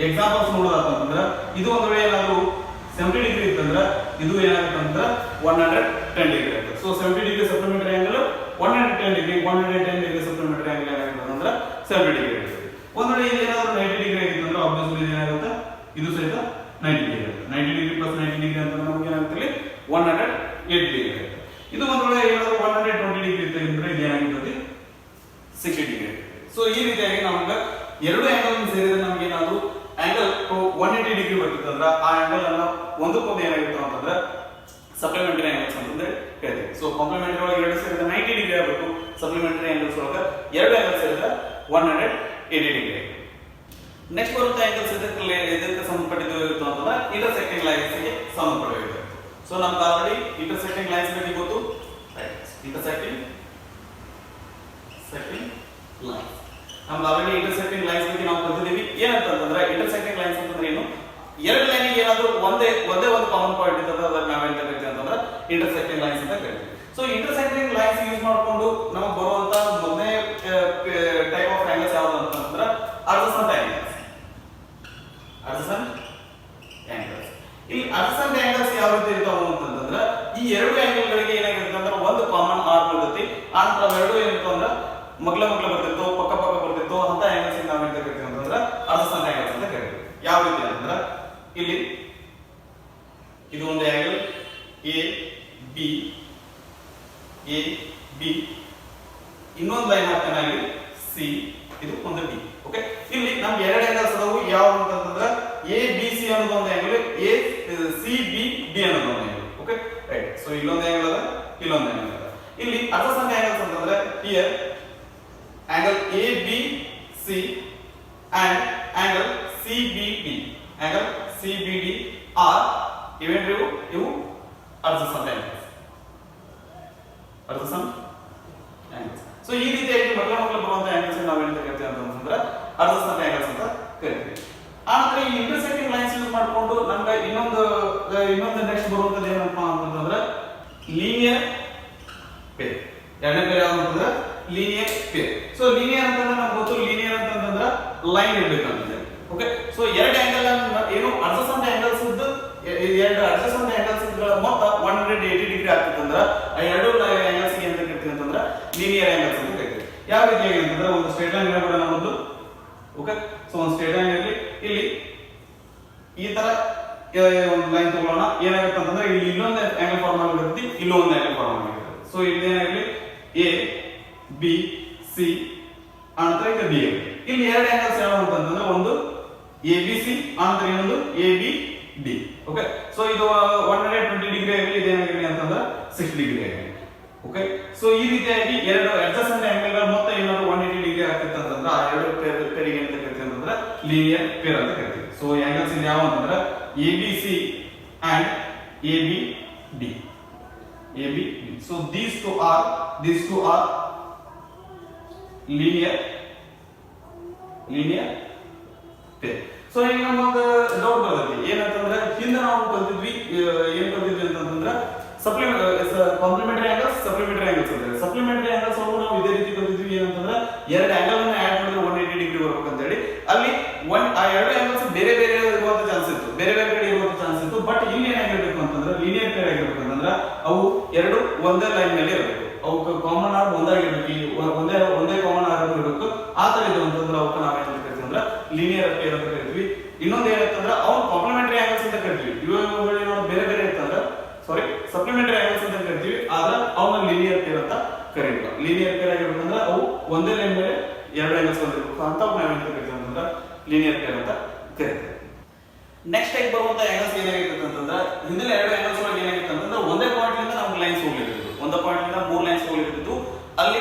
ಎಕ್ಸಾಂಪಲ್ಸ್ ನೋಡೋದಾದ್ರೆ ಇದು ಒಂದು ವೇಳೆ ಏನಾದ್ರು 70 ಡಿಗ್ರಿ ಇತ್ತಂದ್ರೆ ಇದು ಏನಾಗುತ್ತೆ ಅಂದ್ರೆ 110 ಡಿಗ್ರಿ ಆಗುತ್ತೆ. So 70 degree supplementary angle 110 degree, 110 degree supplementary angle ಏನಾಗುತ್ತೆ ಅಂದ್ರೆ 70 ಡಿಗ್ರಿ ಆಗುತ್ತೆ. ಒಂದು ವೇಳೆ ಇದು ಏನಾದ್ರು 90 ಡಿಗ್ರಿ ಆಗಿತ್ತು ಅಂದ್ರೆ ಆಬ್ವಿಯಸ್ಲಿ ಏನಾಗುತ್ತೆ ಇದು ಸಹಿತ 90 ಡಿಗ್ರಿ ಆಗುತ್ತೆ. 90 ಡಿಗ್ರಿ ಪ್ಲಸ್ 90 ಡಿಗ್ರಿ ಅಂತ ನಮಗೆ ಏನಾಗುತ್ತೆ ಇಲ್ಲಿ 108 ಡಿಗ್ರಿ ಆಗುತ್ತೆ. ಇದು ಒಂದು ವೇಳೆ ಏನಾದ್ರು 120 ಡಿಗ್ರಿ ಇತ್ತು ಅಂದ್ರೆ ಇದು ಏನಾಗುತ್ತೆ 60 ಡಿಗ್ರಿ ಆಗುತ್ತೆ. ಸೊ ಈ ರೀತಿಯಾಗಿ ನಮಗೆ ಎರಡು ಆಂಗಲ್ ಸೇರಿದ್ರೆ ನಮಗೆ ಏನಾದ್ರು ಆಂಗಲ್ 180 ಡಿಗ್ರಿ ಬರ್ತಿತ್ತಂದ್ರೆ ಆ ಆಂಗಲ್ ಅನ್ನ ಒಂದಕ್ಕೊಂದು ಏನಾಗಿತ್ತು ಅಂತಂದ್ರೆ ಸಪ್ಲಿಮೆಂಟರಿ ಆಂಗಲ್ಸ್ ಅಂತಂದ್ರೆ ಹೇಳ್ತೀವಿ. ಸೊ ಕಾಂಪ್ಲಿಮೆಂಟರಿ ಒಳಗೆ ಎರಡು ಸೇರಿದ್ರೆ 90 ಡಿಗ್ರಿ ಆಗಬೇಕು, ಸಪ್ಲಿಮೆಂಟರಿ ಆಂಗಲ್ಸ್ ಒಳಗೆ ಎರಡು ಆಂಗಲ್ ಸೇರಿದ್ರೆ 180 ಡಿಗ್ರಿ. ನೆಕ್ಸ್ಟ್ ಬರುತ್ತೆ ಆಂಗಲ್ಸ್ ಇದಕ್ಕೆ ಸಂಬಂಧಪಟ್ಟಿದ್ದು ಇರುತ್ತೆ ಅಂತಂದ್ರೆ ಇಂಟರ್ಸೆಕ್ಟಿಂಗ್ ಲೈನ್ಸ್ ಗೆ ಸಂಬಂಧಪಟ್ಟಿರುತ್ತೆ. ಸೊ ನಮ್ಗೆ ಆಲ್ರೆಡಿ ಇಂಟರ್ಸೆಕ್ಟಿಂಗ್ ಲೈನ್ಸ್ ಬಗ್ಗೆ ಗೊತ್ತು. ಇಂಟರ್ಸೆಕ್ಟಿಂಗ್ ಲೈನ್ಸ್ ನಮ್ಗೆ ಆಲ್ರೆಡಿ ಇಂಟರ್ಸೆಕ್ಟಿಂಗ್ ಲೈನ್ಸ್ ಬಗ್ಗೆ ನಾವು ಕಲಿತಿದ್ದೀವಿ. ಏನಂತಂದ್ರೆ ಇಂಟರ್ಸೆಕ್ಟಿಂಗ್ ಲೈನ್ಸ್ ಅಂತಂದ್ರೆ ಏನು, ಎರಡು ಲೈನಿಗೆ ಏನಾದರೂ ಒಂದೇ ಒಂದು ಕಾಮನ್ ಪಾಯಿಂಟ್ ಇರ್ತದೆ, ಅದನ್ನ ನಾವೇನ್ ಕರಿತೀವಿ ಅಂತಂದ್ರೆ ಇಂಟರ್ಸೆಕ್ಟಿಂಗ್ ಲೈನ್ಸ್ ಅಂತ ಕರಿತೀವಿ. ಸೊ ಇಂಟರ್ಸೆಕ್ಟಿಂಗ್ ಲೈನ್ಸ್ ಯೂಸ್ ಮಾಡಿಕೊಂಡು ನಮಗೆ ಬರುವಂತ ಮೊದಲನೇ ಟೈಪ್ ಆಫ್ ಆಂಗಲ್ಸ್ ಯಾವುದು ಅಂತಂದ್ರೆ ಅಡ್ಜಸೆಂಟ್ ಆಂಗಲ್ಸ್. ಅಡ್ಜಸೆಂಟ್ ಆಂಗಲ್ಸ್, ಇಲ್ಲಿ ಅಡ್ಜಸೆಂಟ್ ಆಂಗಲ್ಸ್ ಯಾವ ರೀತಿ ಇರ್ತಾವ ಅಂತಂದ್ರೆ ಈ ಎರಡು ಆಂಗಲ್ ಗಳಿಗೆ ಏನಾಗಿರುತ್ತೆ ಅಂದ್ರೆ ಒಂದು ಕಾಮನ್ ಆರ್ಮ್ ಇರುತ್ತೆ, ಆ ನಂತರ ಅವೆರಡು ಏನಿರ್ತಾವ ಅಂದ್ರೆ ಮಗ್ಲ ಬರ್ತಿತ್ತು, ಪಕ್ಕ ಬರ್ತಿತ್ತು, ಅಂತ ಆಂಗಲ್ಸ್ ನಾವೇನ್ ಕರಿತೀವಿ ಅಂತಂದ್ರೆ ಅಡ್ಜಸೆಂಟ್ ಆಂಗಲ್ಸ್ ಅಂತ ಕರಿತೀವಿ. ಯಾವ ರೀತಿ ಅಂತಂದ್ರೆ ಇಲ್ಲಿ ಇದು ಒಂದು ಆಂಗಲ್ ಎ ಬಿ, ಇನ್ನೊಂದು ಲೈನ್ ಹಾಕ್ತಾನೆ ಇಲ್ಲಿ ಸಿ, ಇದು ಒಂದು ಡಿ. ಓಕೆ, ಇಲ್ಲಿ ನಮ್ಗೆ ಎರಡು ಆಂಗಲ್ಸ್ ಅದಾವು. ಯಾವ ಅಂತಂದ್ರೆ ಎ ಬಿ ಸಿ ಅನ್ನೋದು ಒಂದು angle, A C B D ಅನ್ನೋದು ಒಂದು ಆಂಗಲ್. Okay, right. ಸೊ ಇಲ್ಲೊಂದು ಆಂಗಲ್ ಅದ, ಇಲ್ಲೊಂದು ಆಂಗಲ್ ಅದ. ಇಲ್ಲಿ ಅಡ್ಜಸೆಂಟ್ ಆಂಗಲ್ಸ್ ಅಂತಂದ್ರೆ here angle A B C and angle C B D, angle C B D are ಇವೆಂಟ್ರಿ ಇವು adjacent angles. Adjacent angles. So ಈ ರೀತಿಯಾಗಿ ಮಗ್ಲ ಬರುವಂತ ಆಂಗಲ್ಸ್ ನಾವೇನ್ ಕರಿತೀವಿ ಅಂತಂದ್ರೆ ಅಡ್ಜಸೆಂಟ್ ಆಂಗಲ್ಸ್ ಅಂತ ಕರಿತೀವಿ. ಆದ್ರೆ ಈ ಇಂಟರ್ಸೆಕ್ಟಿಂಗ್ ಲೈನ್ಸ್ ಯೂಸ್ ಮಾಡಿಕೊಂಡು ನಮ್ಗೆ ಇನ್ನೊಂದು ನೆಕ್ಸ್ಟ್ ಬರುವಂತದ್ದು ಏನಪ್ಪಾ ಅಂತಂದ್ರೆ ಲೀನಿಯರ್ ಪೇರ್. ಎರಡನೇ ಪೇರ್ ಯಾವುದು ಅಂತಂದ್ರೆ ಲೀನಿಯರ್ ಪೇರ್. ಸೊ ಲೀನಿಯರ್ ಅಂತಂದ್ರೆ ನಮ್ಗೆ ಗೊತ್ತು, ಲೀನಿಯರ್ ಅಂತಂದ್ರೆ ಲೈನ್ ಇರ್ಬೇಕಂತಂದ್ರೆ. ಓಕೆ, ಸೊ ಎರಡು ಆಂಗಲ್ ಏನು ಅಡ್ಜಸೆಂಟ್ ಆಂಗಲ್ಸ್ ಇದ್ದು ಎರಡು ಅಡ್ಜಸೆಂಟ್ ಆಂಗಲ್ಸ್ ಮೊತ್ತ 180 ಡಿಗ್ರಿ ಆಗ್ತಿತ್ತಂದ್ರೆ ಆ ಎರಡು ಆಂಗಲ್ಸ್ ಗೆ ಅಂತ ಕರಿತೀವಿ ಅಂತಂದ್ರೆ ಲೀನಿಯರ್ ಆಂಗಲ್ಸ್ ಅಂತ ಕರಿತೀವಿ. ಯಾವ ರೀತಿಯಾಗಿ ಅಂತಂದ್ರೆ ಒಂದು ಸ್ಟ್ರೇಟ್ ಲೈನ್ ಹೇಳ್ಬಿಡೋಣ ಮೊದಲು. ಓಕೆ, ಸೊ ಒಂದು ಸ್ಟ್ರೇಟ್ ಲೈನ್ ಇರಲಿ, ಇಲ್ಲಿ ಈ ತರ ಒಂದು ಲೈನ್ ತಗೊಳ್ಳೋಣ. ಏನಾಗುತ್ತೆ ಅಂತಂದ್ರೆ ಇಲ್ಲಿ ಇಲ್ಲೊಂದು ಆಂಗಲ್ ಫಾರ್ಮ್ ಆಗಿರುತ್ತೆ, ಇಲ್ಲೊಂದು ಆಂಗಲ್ ಫಾರ್ಮ್ ಆಗಿರುತ್ತೆ. ಸೊ ಇಲ್ಲಿ ಏನಾಗಲಿ ಎ ಬಿ ಸಿ ಅಂತ ಇದು ಡಿ. ಇಲ್ಲಿ ಎರಡು ಆಂಗಲ್ಸ್ ಯಾವ ಅಂತಂದ್ರೆ ಒಂದು ಎ ಬಿ ಸಿ ಅಂತ ಇನ್ನೊಂದು A B D. Okay, so ಇದು 120 ಡಿಗ್ರಿ ಆಗಲಿ, ಇದೇನಾಗಿರಲಿ ಅಂತಂದ್ರೆ 60 ಡಿಗ್ರಿ ಆಗಲಿ. ಓಕೆ, ಸೊ ಈ ರೀತಿಯಾಗಿ ಎರಡು ಅಡ್ಜಸೆಂಟ್ ಆಂಗಲ್ ಗಳ ಮೊತ್ತ ಏನಾದ್ರು 180 ಡಿಗ್ರಿ ಆಗ್ತಿತ್ತು ಅಂತಂದ್ರೆ ಆ ಎರಡು ಪೇರಿಗೆ ಅಂತ ಕರಿತೀವಿ ಅಂತಂದ್ರೆ ಲೀನಿಯರ್ ಪೇರ್ ಅಂತ ಕರಿತೀವಿ. ಸೊ ಆಂಗಲ್ಸ್ ಯಾವ ಅಂತಂದ್ರೆ A B C and A B D, A B D. So these two are linear pair. So ಈಗ ನಮ್ಮೊಂದು ಡೌಟ್ ಬರ್ತೈತಿ ಏನಂತಂದ್ರೆ ಹಿಂದೆ ನಾವು ಕಲ್ತಿದ್ವಿ ಅಂತಂದ್ರೆ ಕಾಂಪ್ಲಿಮೆಂಟರಿ ಆಂಗಲ್ಸ್, ಸಪ್ಲಿಮೆಂಟರಿ ಆಂಗಲ್ಸ್ ಅಂದ್ರೆ ಸಪ್ಲಿಮೆಂಟರಿ ಆಂಗಲ್ಸ್ ನಾವು ಇದೇ ರೀತಿ ಕಲ್ತಿದ್ವಿ ಏನಂತಂದ್ರೆ ಎರಡು ಆಂಗಲ್ ಅನ್ನು ಆಡ್ ಮಾಡಿದ್ರೆ 180 ಡಿಗ್ರಿ ಬರ್ಬೇಕಂತ ಹೇಳಿ. ಅಲ್ಲಿ ಆ ಎರಡು ಆಂಗಲ್ಸ್ ಬೇರೆ ಇರುವಂತ ಚಾನ್ಸ್ ಇತ್ತು, ಬೇರೆ ಕಡೆ ಇರುವಂತ ಚಾನ್ಸ್ ಇತ್ತು. ಬಟ್ ಇಲ್ಲಿ ಏನಾಗಿರ್ಬೇಕು ಅಂತಂದ್ರೆ ಲೀನಿಯರ್ ಪೇರ್ ಆಗಿರ್ಬೇಕು ಅಂತಂದ್ರೆ ಅವು ಎರಡು ಒಂದೇ ಲೈನ್ ಮೇಲೆ ಇರಬೇಕು, ಅವಕ್ಕೆ ಕಾಮನ್ ಆರ್ ಒಂದಾಗಿರ್ಬೇಕು, ಒಂದೇ ಕಾಮನ್ ಆರ್ ಇರಬೇಕು. ಆ ತರ ಇದು ಅಂತಂದ್ರೆ ಅವಕ್ಕೆ ನಾವೇನ್ ಕರಿತೀವಿ ಅಂದ್ರೆ ಲೀನಿಯರ್ ಪೇರ್ ಅಂತ ಕರಿತೀವಿ. ಇನ್ನೊಂದು ಏನಂತಂದ್ರೆ ಅವ್ನು ಕಾಂಪ್ಲಿಮೆಂಟರಿ ಆಂಗಲ್ಸ್ ಅಂತ ಕರಿತೀವಿ. ಇವುಗಳು ನಾವು ಬೇರೆ ಇರ್ತಂದ್ರೆ ಸಪ್ಲಿಮೆಂಟರಿ ಆಂಗಲ್ಸ್ ಅಂತ ಕರಿತೀವಿ, ಆದ್ರೆ ಅವನ್ನ ಲೀನಿಯರ್ ಪೇರ್ ಅಂತ ಕರೀಲ್ಲ. ಲೀನಿಯರ್ ಪೇರ್ ಆಗಿರ್ಬೇಕಂದ್ರೆ ಅವು ಒಂದೇ ಲೈನ್ ಮೇಲೆ ಎರಡು ಆಂಗಲ್ಸ್ ಬಂದಿರ್ಬೇಕು ಅಂತ ನಾವೇನ್ ಕರಿತೀವಿ ಅಂತಂದ್ರೆ ಲೀನಿಯರ್ ಪೇರ್ ಅಂತ ಕರಿತೀವಿ. ನೆಕ್ಸ್ಟ್ ಟೈಪ್ ಬರುವಂತ ಆಂಗಲ್ಸ್ ಏನಾಗಿರುತ್ತೆ ಅಂತಂದ್ರೆ ಹಿಂದಿನ ಎರಡು ಆಂಗಲ್ಸ್ ಒಳಗೆ ಏನಾಗಿತ್ತು ಅಂತಂದ್ರೆ ಒಂದೇ ಪಾಯಿಂಟ್ ಇಂದ ನಮ್ಗೆ ಲೈನ್ಸ್ ಹೋಗ್ಲಿರ್ತಿತ್ತು, ಒಂದೇ ಪಾಯಿಂಟ್ ಇಂದ 3 ಲೈನ್ಸ್ ಹೋಗ್ಲಿರ್ತಿತ್ತು. ಅಲ್ಲಿ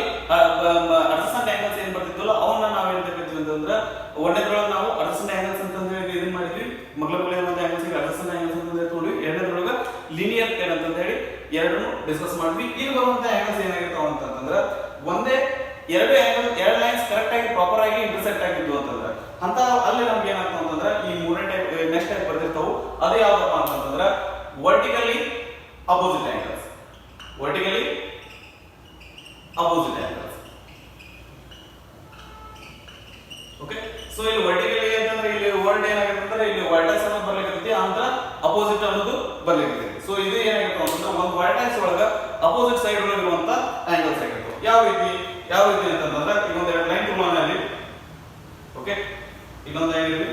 ಅಡ್ಜಸೆಂಟ್ ಆಂಗಲ್ಸ್ ಏನ್ ಬರ್ತಿತ್ತಲ್ಲ ಅವನ್ನ ನಾವೇನ್ ಕರಿತೀವಿ ಅಂತಂದ್ರೆ ಒಂದನೇದ್ರೊಳಗೆ ನಾವು ಅಡ್ಜಸೆಂಟ್ ಆಂಗಲ್ಸ್ ಅಂತಂದ್ರೆ ಇದನ್ನ ಮಾಡಿದ್ವಿ, ಮಗ್ಲ ಇರುವಂತ ಆಂಗಲ್ಸ್ ಅಡ್ಜಸೆಂಟ್ ಆಂಗಲ್ಸ್ ಅಂತ ತಗೊಂಡ್ವಿ. ಎರಡನೇದ್ರೊಳಗೆ ಲೀನಿಯರ್ ಪೇರ್ ಅಂತ ಹೇಳಿ ಎರಡನ್ನು ಡಿಸ್ಕಸ್ ಮಾಡಿದ್ವಿ. ಈಗ ಬರುವಂತ ಆಂಗಲ್ಸ್ ಏನಾಗಿರ್ತಾವ ಅಂತಂದ್ರೆ ಒಂದೇ ಎರಡು ಲೈನ್ಸ್ ಕರೆಕ್ಟ್ ಆಗಿ ಪ್ರಾಪರ್ ಆಗಿ ಇಂಟರ್ಸೆಕ್ಟ್ ಆಗಿದ್ದು ಅಂತಂದ್ರೆ ಅಂತ ಅಲ್ಲಿ ನಮ್ಗೆ ಏನಾಗ್ತಾವ ಅಂತಂದ್ರೆ ಈ ಮೂರನೇ ಟೈಪ್ ನೆಕ್ಸ್ಟ್ ಟೈಪ್ ಬರ್ತಿರ್ತಾವು. ಅದೇ ಯಾವ್ದಪ್ಪ ಅಂತಂದ್ರೆ vertically opposite angles. Vertically opposite angles. Okay, so ಇಲ್ಲಿ ವರ್ಟಿಕಲಿ ಅಂತಂದ್ರೆ ಇಲ್ಲಿ ವರ್ಡ್ ಏನಾಗುತ್ತೆ ಅಂದ್ರೆ ಇಲ್ಲಿ ವರ್ಟೆಕ್ಸ್ ಅನ್ನೋದು ಬರ್ಲಿಕ್ಕೆ ಅಂತ ಅಪೋಸಿಟ್ ಅನ್ನೋದು ಬರ್ಲಿಕ್ಕೆ. ಸೊ ಇದು ಏನಾಗಿರ್ತಾವ ಅಂತಂದ್ರೆ ಒಂದು ವರ್ಟೆಕ್ಸ್ ಒಳಗ ಅಪೋಸಿಟ್ ಸೈಡ್ ಒಳಗಿರುವಂತ ಆಂಗಲ್ಸ್ ಆಗಿರ್ತಾವ. ಯಾವ ರೀತಿ ಅಂತಂದ್ರೆ ಈಗ ಒಂದೆರಡು ಲೈನ್ ತಗೊಳ್ಳೋಣ ಅಲ್ಲಿ. ಓಕೆ, ಇನ್ನೊಂದು ಲೈನ್ ಇರಲಿ,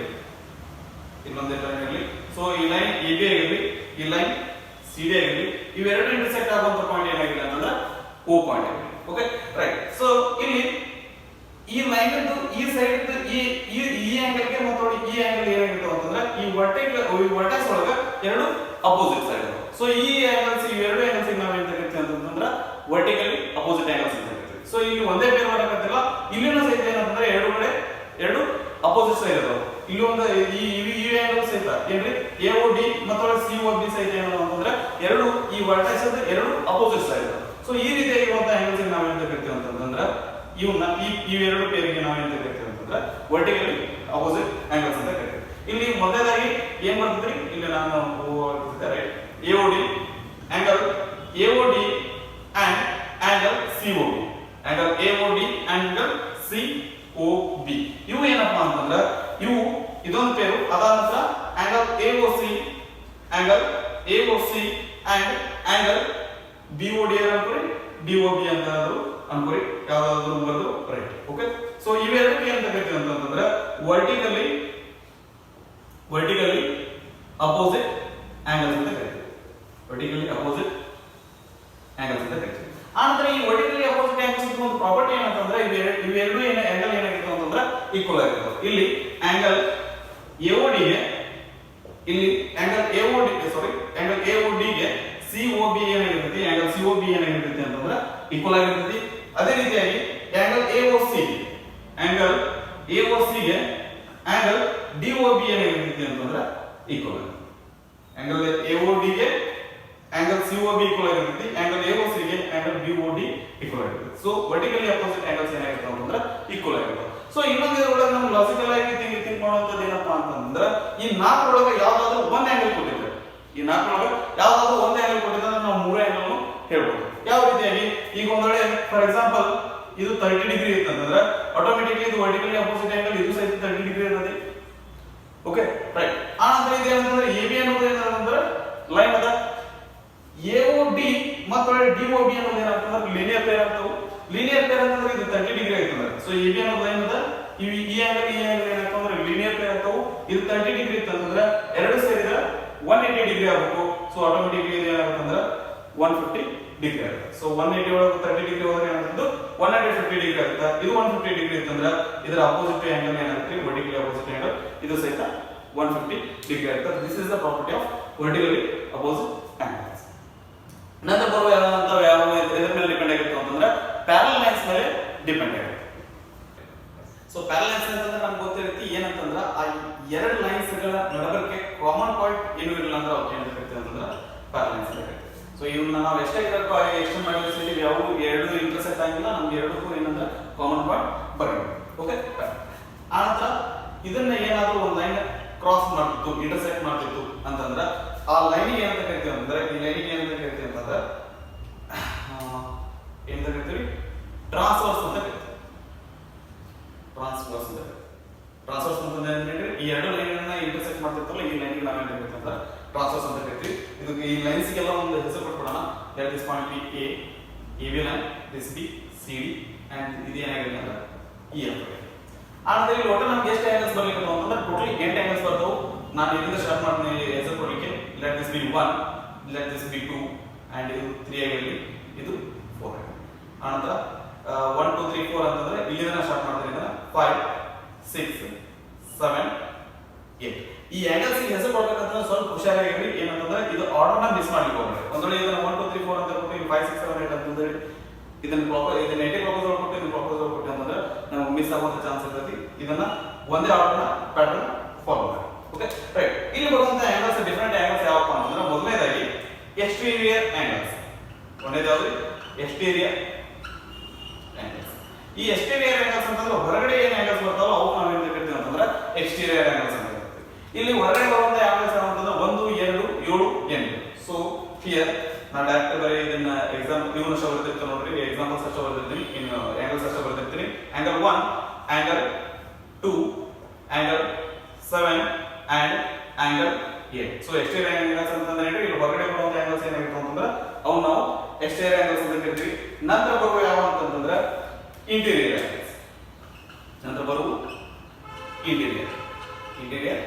ಇನ್ನೊಂದು ಲೈನ್ ಇರಲಿ. ಸೊ ಈ ಲೈನ್ ಎ ಬಿ ಆಗಿರಲಿ, ಈ ಲೈನ್ ಸಿ ಡಿ ಆಗಿರಲಿ, ಇವೆರಡು ಇಂಟರ್ಸೆಕ್ಟ್ ಆಗುವಂತ ಪಾಯಿಂಟ್ ಏನಾಗಿದೆ ಅಂತಂದ್ರೆ ಓ ಪಾಯಿಂಟ್ ಆಗಿರಲಿ. Okay, right. ಸೊ ಇಲ್ಲಿ ಈ ಲೈನ್ ಈ ಸೈಡ್ ಈ ಆಂಗಲ್ ಗೆ ಮತ್ತು ಈ ಆಂಗಲ್ ಏನಾಗಿತ್ತು ಅಂತಂದ್ರೆ ಈ ವರ್ಟೆಕ್ಸ್ ಒಳಗ ಎರಡು ಅಪೋಸಿಟ್ ಸೈಡ್. ಸೊ ಈ ಆಂಗಲ್ಸ್ ಇವೆರಡು ಆಂಗಲ್ಸ್ ನಾವು ಏನ್ ಕರಿತೀವಿ ಅಂತಂದ್ರೆ ವರ್ಟಿಕಲಿ ಅಪೋಸಿಟ್ ಆಂಗಲ್ಸ್ ಅಂತ ಕರಿತೀವಿ. ಸೊ ಇಲ್ಲಿ ಒಂದೇ ಪೇರ್ ಮಾಡಕತ್ತಿಲ್ಲ, ಇಲ್ಲಿನ ಸಹಿತ ಏನಂತಂದ್ರೆ ಎರಡು ಅಪೋಸಿಟ್ ಸೈಡ್ ಅದಾವ. ಇಲ್ಲಿ ಒಂದು ಈ ಆಂಗಲ್ ಸಹಿತ ಏನ್ರಿ ಎ ಓ ಡಿ ಮತ್ತು ಸಿ ಓ ಬಿ ಸಹಿತ ಏನು ಅಂತಂದ್ರೆ ಎರಡು ಈ ವರ್ಟೆಕ್ಸ್ ಎರಡು ಅಪೋಸಿಟ್ ಸೈಡ್. ಸೊ ಈ ರೀತಿಯಾಗಿರುವಂತ ಆಂಗಲ್ಸ್ ನಾವು ಏನ್ ಕರಿತೀವಿ ಅಂತಂದ್ರೆ ಇವೆರಡು ಪೇರಿಗೆ ನಾವು ಏನ್ ಕರಿತೀವಿ ಅಂತಂದ್ರೆ ವರ್ಟಿಕಲಿ ಅಪೋಸಿಟ್ ಆಂಗಲ್ಸ್ ಅಂತ ಕರಿತೀವಿ. ಇಲ್ಲಿ ಮೊದಲನೇದಾಗಿ ಏನ್ ಬರ್ತದ್ರಿ, ಇಲ್ಲಿ ನಾನು right AOD angle AOD and angle COB, angle AOD angle COB. ಇವು ಏನಪ್ಪಾ ಅಂತಂದ್ರೆ ಇವು ಇದೊಂದು ಪೇರು. ಅದಾದ ನಂತರ angle AOC angle AOC and angle BOD ಅನ್ಕೋರಿ, ಡಿಒಬಿ ಅಂತ ಅನ್ಕೋರಿ, ಯಾವ್ದಾದ್ರು ಬರೋದು ರೈಟ್. ಓಕೆ, ಸೊ ಇವೆರಡಕ್ಕೆ ಏನ್ ಕರಿತೀವಿ ಅಂತಂದ್ರೆ ವರ್ಟಿಕಲಿ ಅಪೋಸಿಟ್ ಆಂಗಲ್ಸ್ ಅಂತ ಕರಿತೀವಿ. ವರ್ಟಿಕಲಿ ಅಪೋಸಿಟ್ ಆಂಗಲ್ಸ್ ಅಂತ ಕರಿತೀವಿ. ಆನಂತರ ಈ ವರ್ಟಿಕಲಿ ಅಪೋಸಿಟ್ ಆಂಗಲ್ಸ್ ಒಂದು ಪ್ರಾಪರ್ಟಿ ಏನಂತಂದ್ರೆ ಇವೆರಡು ಆಂಗಲ್ ಏನಾಗಿತ್ತು ಅಂತಂದ್ರೆ ಈಕ್ವಲ್ ಆಗಿರ್ತವೆ. ಇಲ್ಲಿ ಆಂಗಲ್ ಎಒಡಿ ಗೆ ಇಲ್ಲಿ ಆಂಗಲ್ ಎಒಡಿ ಗೆ ಸಿಒಬಿ ಏನಾಗಿರ್ತೈತಿ, ಆಂಗಲ್ ಸಿಒಬಿ ಏನಾಗಿರ್ತೈತಿ ಅಂತಂದ್ರೆ ಈಕ್ವಲ್ ಆಗಿರ್ತೈತಿ. ಅದೇ ರೀತಿಯಾಗಿ ಆಂಗಲ್ ಎಒಸಿ ಗೆ ಆಂಗಲ್ ಡಿಒಬಿ ಏನಾಗಿರ್ತೈತಿ ಅಂತಂದ್ರೆ ಈಕ್ವಲ್ ಆಗಿ. ಆಂಗಲ್ ಎಒಡಿ ಗೆ ಆಂಗಲ್ ಸಿಒಬಿ ಈಕ್ವಲ್ ಆಗಿರ್ತೈತಿ, ಆಂಗಲ್ ಎಒಸಿ ಗೆ ಆಂಗಲ್ ಡಿಒಡಿ ಈಕ್ವಲ್ ಆಗಿರ್ತೈತಿ. ಸೊ ವರ್ಟಿಕಲಿ ಅಪೋಸಿಟ್ ಆಂಗಲ್ಸ್ ಏನಾಗಿರ್ತಾವ ಅಂತಂದ್ರೆ ಈಕ್ವಲ್ ಆಗಿರ್ತಾವ. ಸೊ ಇನ್ನೊಂದು ಇದ್ರೊಳಗೆ ನಮ್ಗೆ ಲಾಜಿಕಲ್ ಆಗಿ ಥಿಂಕ್ ಮಾಡುವಂತದ್ದು ಏನಪ್ಪಾ ಅಂತಂದ್ರೆ ಈ ನಾಲ್ಕರೊಳಗೆ ಯಾವ್ದಾದ್ರು ಒಂದ್ ಆಂಗಲ್ ಕೊಟ್ಟಿದ್ರೆ, ಈ ನಾಲ್ಕರೊಳಗೆ ಯಾವ್ದಾದ್ರು ಒಂದ್ ಆಂಗಲ್ ಕೊಟ್ಟಿದ್ರೆ ನಾವು ಮೂರು ಆಂಗಲ್ ಹೇಳ್ಬೋದು. ಯಾವ ರೀತಿಯಾಗಿ ಈಗ ಒಂದ್ ವೇಳೆ ಫಾರ್ ಎಕ್ಸಾಂಪಲ್ ಇದು 30 ಡಿಗ್ರಿ ಇತ್ತಂದ್ರೆ ಆಟೋಮೆಟಿಕ್ಲಿ ಇದು ವರ್ಟಿಕಲಿ ಅಪೋಸಿಟ್ ಆಂಗಲ್ ಇದು ಸಹಿತ 30 ಡಿಗ್ರಿ ಇರ್ತದೆ. Okay right. ಆನಂತರ ಇದು ಏನಂತಂದ್ರೆ ಎಬಿ ಅನ್ನೋದು ಏನಂತಂದ್ರೆ ಲೈನ್ ಅದ, ಎಒಡಿ ಮತ್ತು ಡಿಒಬಿ ಅನ್ನೋದು ಏನಾಗ್ತಂದ್ರೆ ಲೀನಿಯರ್ ಪೇರ್ ಆಗ್ತಾವು. ಲೀನಿಯರ್ ಪೇರ್ ಅಂತಂದ್ರೆ ಇದು 30 ಡಿಗ್ರಿ ಆಗ್ತದೆ. ಸೊ ಎಬಿ ಅನ್ನೋದು ಲೈನ್ ಅದ, ಈ ಆಂಗಲ್ ಏನಾಗ್ತಂದ್ರೆ ಲೀನಿಯರ್ ಪೇರ್ ಆಗ್ತಾವು. ಇದು 30 ಡಿಗ್ರಿ ಇತ್ತಂದ್ರೆ ಎರಡು ಸೇರಿದ್ರೆ 180 ಡಿಗ್ರಿ ಆಗಬೇಕು. ಸೊ ಆಟೋಮೆಟಿಕ್ಲಿ ಇದು ಏನಾಗುತ್ತಂದ್ರೆ 150 ಡಿಗ್ರಿ ಆಗುತ್ತೆ. ಸೊ 180 ಒಳಗೆ 30 ಡಿಗ್ರಿ ಹೋದ್ರೆ ಏನಾಗ್ತದೆ 150 ಡಿಗ್ರಿ ಆಗುತ್ತೆ. ಇದು 150 ಡಿಗ್ರಿ ಇತ್ತಂದ್ರೆ ಇದರ ಅಪೋಸಿಟ್ ಆಂಗಲ್ ಏನಾಗುತ್ತೆ, ವರ್ಟಿಕಲಿ ಅಪೋಸಿಟ್ ಆಂಗಲ್ ಇದು ಸಹಿತ 150 ಡಿಗ್ರಿ ಆಗುತ್ತೆ. This is the property of vertically opposite angles. ನಂತರ ಬರುವ ಯಾವ ಇದರ ಮೇಲೆ ಡಿಪೆಂಡ್ ಆಗಿರುತ್ತೆ ಅಂತಂದ್ರೆ ಪ್ಯಾರಲಲ್ ಲೈನ್ಸ್ ಮೇಲೆ ಡಿಪೆಂಡ್ ಆಗುತ್ತೆ. ಸೊ ಪ್ಯಾರಲಲ್ ಲೈನ್ಸ್ ಅಂತಂದ್ರೆ ನಮ್ಗೆ ಗೊತ್ತಿರುತ್ತೆ ಏನಂತಂದ್ರೆ ಆ ಎರಡು ಲೈನ್ಸ್ ಗಳ ನಡುವೆ ಕಾಮನ್ ಪಾಯಿಂಟ್ ಏನು ಇರಲ್ಲ ಅಂದ್ರೆ ಅವ್ಕೆ ಏನು ಕರಿತೀವಿ ಅಂತಂದ್ರೆ ಪ್ಯಾರಲಲ್ ಲೈನ್ಸ್ ಅಂತ ಕರಿತೀವಿ. ಸೊ ಇವನ್ನ ನಾವು ಎಷ್ಟೇ ಎಕ್ಸ್ಟೆಂಡ್ ಮಾಡಿ ಯಾವ ಎರಡು ಇಂಟರ್ಸೆಕ್ಟ್ ಆಗಿಲ್ಲ, ನಮ್ಗೆ ಎರಡಕ್ಕೂ ಏನಂದ್ರೆ ಕಾಮನ್ ಪಾಯಿಂಟ್ ಬರಬೇಕು. ಓಕೆ, ಆನಂತರ ಇದನ್ನ ಏನಾದ್ರೂ ಒಂದು ಲೈನ್ ಕ್ರಾಸ್ ಮಾಡ್ತಿತ್ತು, ಇಂಟರ್ಸೆಕ್ಟ್ ಮಾಡ್ತಿತ್ತು ಅಂತಂದ್ರೆ ಆ ಲೈನಿಗೆ ಏನಂತ ಕರಿತೀವಿ ಅಂತಂದ್ರೆ ಈ ಲೈನಿಗೆ ಏನಂತ ಕರಿತೀವಿ ಅಂತಂದ್ರೆ ಏನಂತ ಕರಿತೀವಿ, ಟ್ರಾನ್ಸ್ವರ್ಸ್ ಅಂತ ಕರಿತೀವಿ. ಟ್ರಾನ್ಸ್ವರ್ಸ್ ಅಂತಂದ್ರೆ ಈ ಎರಡು ಲೈನ್ ಅನ್ನ ಇಂಟರ್ಸೆಕ್ಟ್ ಮಾಡ್ತಿರ್ತಲ್ಲ ಈ ಲೈನ್ಗೆ ನಾವೇನ್ ಕರಿತೀವಿ ಅಂದ್ರೆ ಟ್ರಾನ್ಸ್ವರ್ಸ್ ಅಂತ ಕರಿತೀವಿ. ಇದಕ್ಕೆ ಈ ಲೈನ್ಸ್ ಗೆಲ್ಲ ಒಂದು ಹೆಸರು ಕೊಟ್ಬಿಡೋಣ. Let this point B A, AB line, this B C D and ಇದು ಏನಾಗಿದೆ ಅಂದ್ರೆ ಇ ಅಂತ. ಆನಂತರ ಇಲ್ಲಿ ಒಟ್ಟು ನಮ್ಗೆ ಎಷ್ಟು ಆಂಗಲ್ಸ್ ಬರ್ಲಿಕ್ಕೆ ಅಂತಂದ್ರೆ ಟೋಟಲಿ 8 ಆಂಗಲ್ಸ್ ಬರ್ತಾವು. ನಾನು ಇದರಿಂದ ಸ್ಟಾರ್ಟ್ ಮಾಡ್ತೀನಿ ಹೆಸರು ಕೊಡ್ಲಿಕ್ಕೆ. Let this B 1, let this B 2 and ಇದು 3 ಆಗಿರಲಿ, ಇದು 4 ಆಗಿರಲಿ. ಆನಂತರ 1 2 3 4 ಅಂತಂದ್ರೆ ಇಲ್ಲಿಂದ ಸ್ಟಾರ್ಟ್ ಮಾಡ್ತೀನಿ ಅಂದ್ರೆ 5 6 7 8. ಈ ಆಂಗಲ್ಸ್ ಗೆ ಹೆಸರು ಕೊಡಬೇಕಂತ ಸ್ವಲ್ಪ ಹುಷಾರಾಗಿರಿ. ಏನಂತಂದ್ರೆ ಇದು ಆರ್ಡರ್ ನ ಮಿಸ್ ಮಾಡ್ಲಿಕ್ಕೆ ಹೋಗ್ಬೇಡಿ. ಒಂದ್ ವೇಳೆ ಇದನ್ನ 1 2 3 4 ಅಂತ ಕೊಟ್ಟು ಇಲ್ಲಿ 5 6 7 8 ಅಂತಂದ್ರೆ ಇದನ್ನ ಪ್ರಾಪರ್ ಇದನ್ನ 80 ಪ್ರಪೋಸಲ್ ಕೊಟ್ಟು ಇದನ್ನ ಪ್ರಪೋಸಲ್ ಕೊಟ್ಟು ಅಂತಂದ್ರೆ ನಮಗೆ ಮಿಸ್ ಆಗುವಂತ ಚಾನ್ಸ್ ಇರ್ತೈತಿ. ಇದನ್ನ ಒಂದೇ ಆರ್ಡರ್ ನ ಪ್ಯಾಟರ್ನ್ ಫಾಲೋ ಮಾಡಿ. Okay right. ಇಲ್ಲಿ ಬರುವಂತ ಆಂಗಲ್ಸ್ ಡಿಫರೆಂಟ್ ಆಂಗಲ್ಸ್ ಯಾವಪ್ಪ ಅಂತಂದ್ರೆ ಮೊದಲನೇದಾಗಿ ಎಕ್ಸ್ಟೀರಿಯರ್ ಆಂಗಲ್ಸ್. ಒಂದೇದಾವ್ರಿ ಎಕ್ಸ್ಟೀರಿಯರ್ ಆಂಗಲ್ಸ್. ಈ ಎಕ್ಸ್ಟೀರಿಯರ್ ಆಂಗಲ್ಸ್ ಅಂತಂದ್ರೆ ಹೊರಗಡೆ ಏನ್ ಆಂಗಲ್ಸ್ ಬರ್ತಾವೋ ಅವು ನಾವು ಏನ್ ಕರಿತೀವಿ ಅಂತಂದ್ರೆ ಎಕ್ಸ್ಟೀರಿಯರ್ ಆಂಗಲ್ಸ್ ಅಂತ ಕರಿತೀವಿ. ಇಲ್ಲಿ ಹೊರಗಡೆ ಬರುವಂತ ಆಂಗಲ್ಸ್ ಯಾವಂತಂದ್ರೆ 1 2 7 8. ಸೊ ಹಿಯರ್ ನಾನು ಡೈರೆಕ್ಟ್ ಬರೀ ಇದನ್ನ ಎಕ್ಸಾಂಪಲ್ ಇವನ್ನ ಅಷ್ಟೇ ಬರ್ತಿರ್ತೀನಿ ನೋಡ್ರಿ, ಎಕ್ಸಾಂಪಲ್ಸ್ ಅಷ್ಟೇ ಬರ್ತಿರ್ತೀನಿ, ಇನ್ನು ಆಂಗಲ್ಸ್ ಅಷ್ಟೇ ಬರ್ತಿರ್ತೀನಿ. Angle 1, angle 2, angle 7 and angle 8. So exterior angles ಅಂತಂದ್ರೆ ಇಲ್ಲಿ ಹೊರಗಡೆ ಬರುವಂತ ಆಂಗಲ್ಸ್ ಏನಾಗಿತ್ತು ಅಂತಂದ್ರೆ ಅವು ನಾವು ಎಕ್ಸ್ಟೀರಿಯರ್ ಆಂಗಲ್ಸ್ ಅಂತ ಕರಿತೀವಿ. ನಂತರ ಬರುವ ಯಾವ ಅಂತಂದ್ರೆ ಇಂಟೀರಿಯರ್ ಆಂಗಲ್ಸ್. ನಂತರ ಬರುವ interior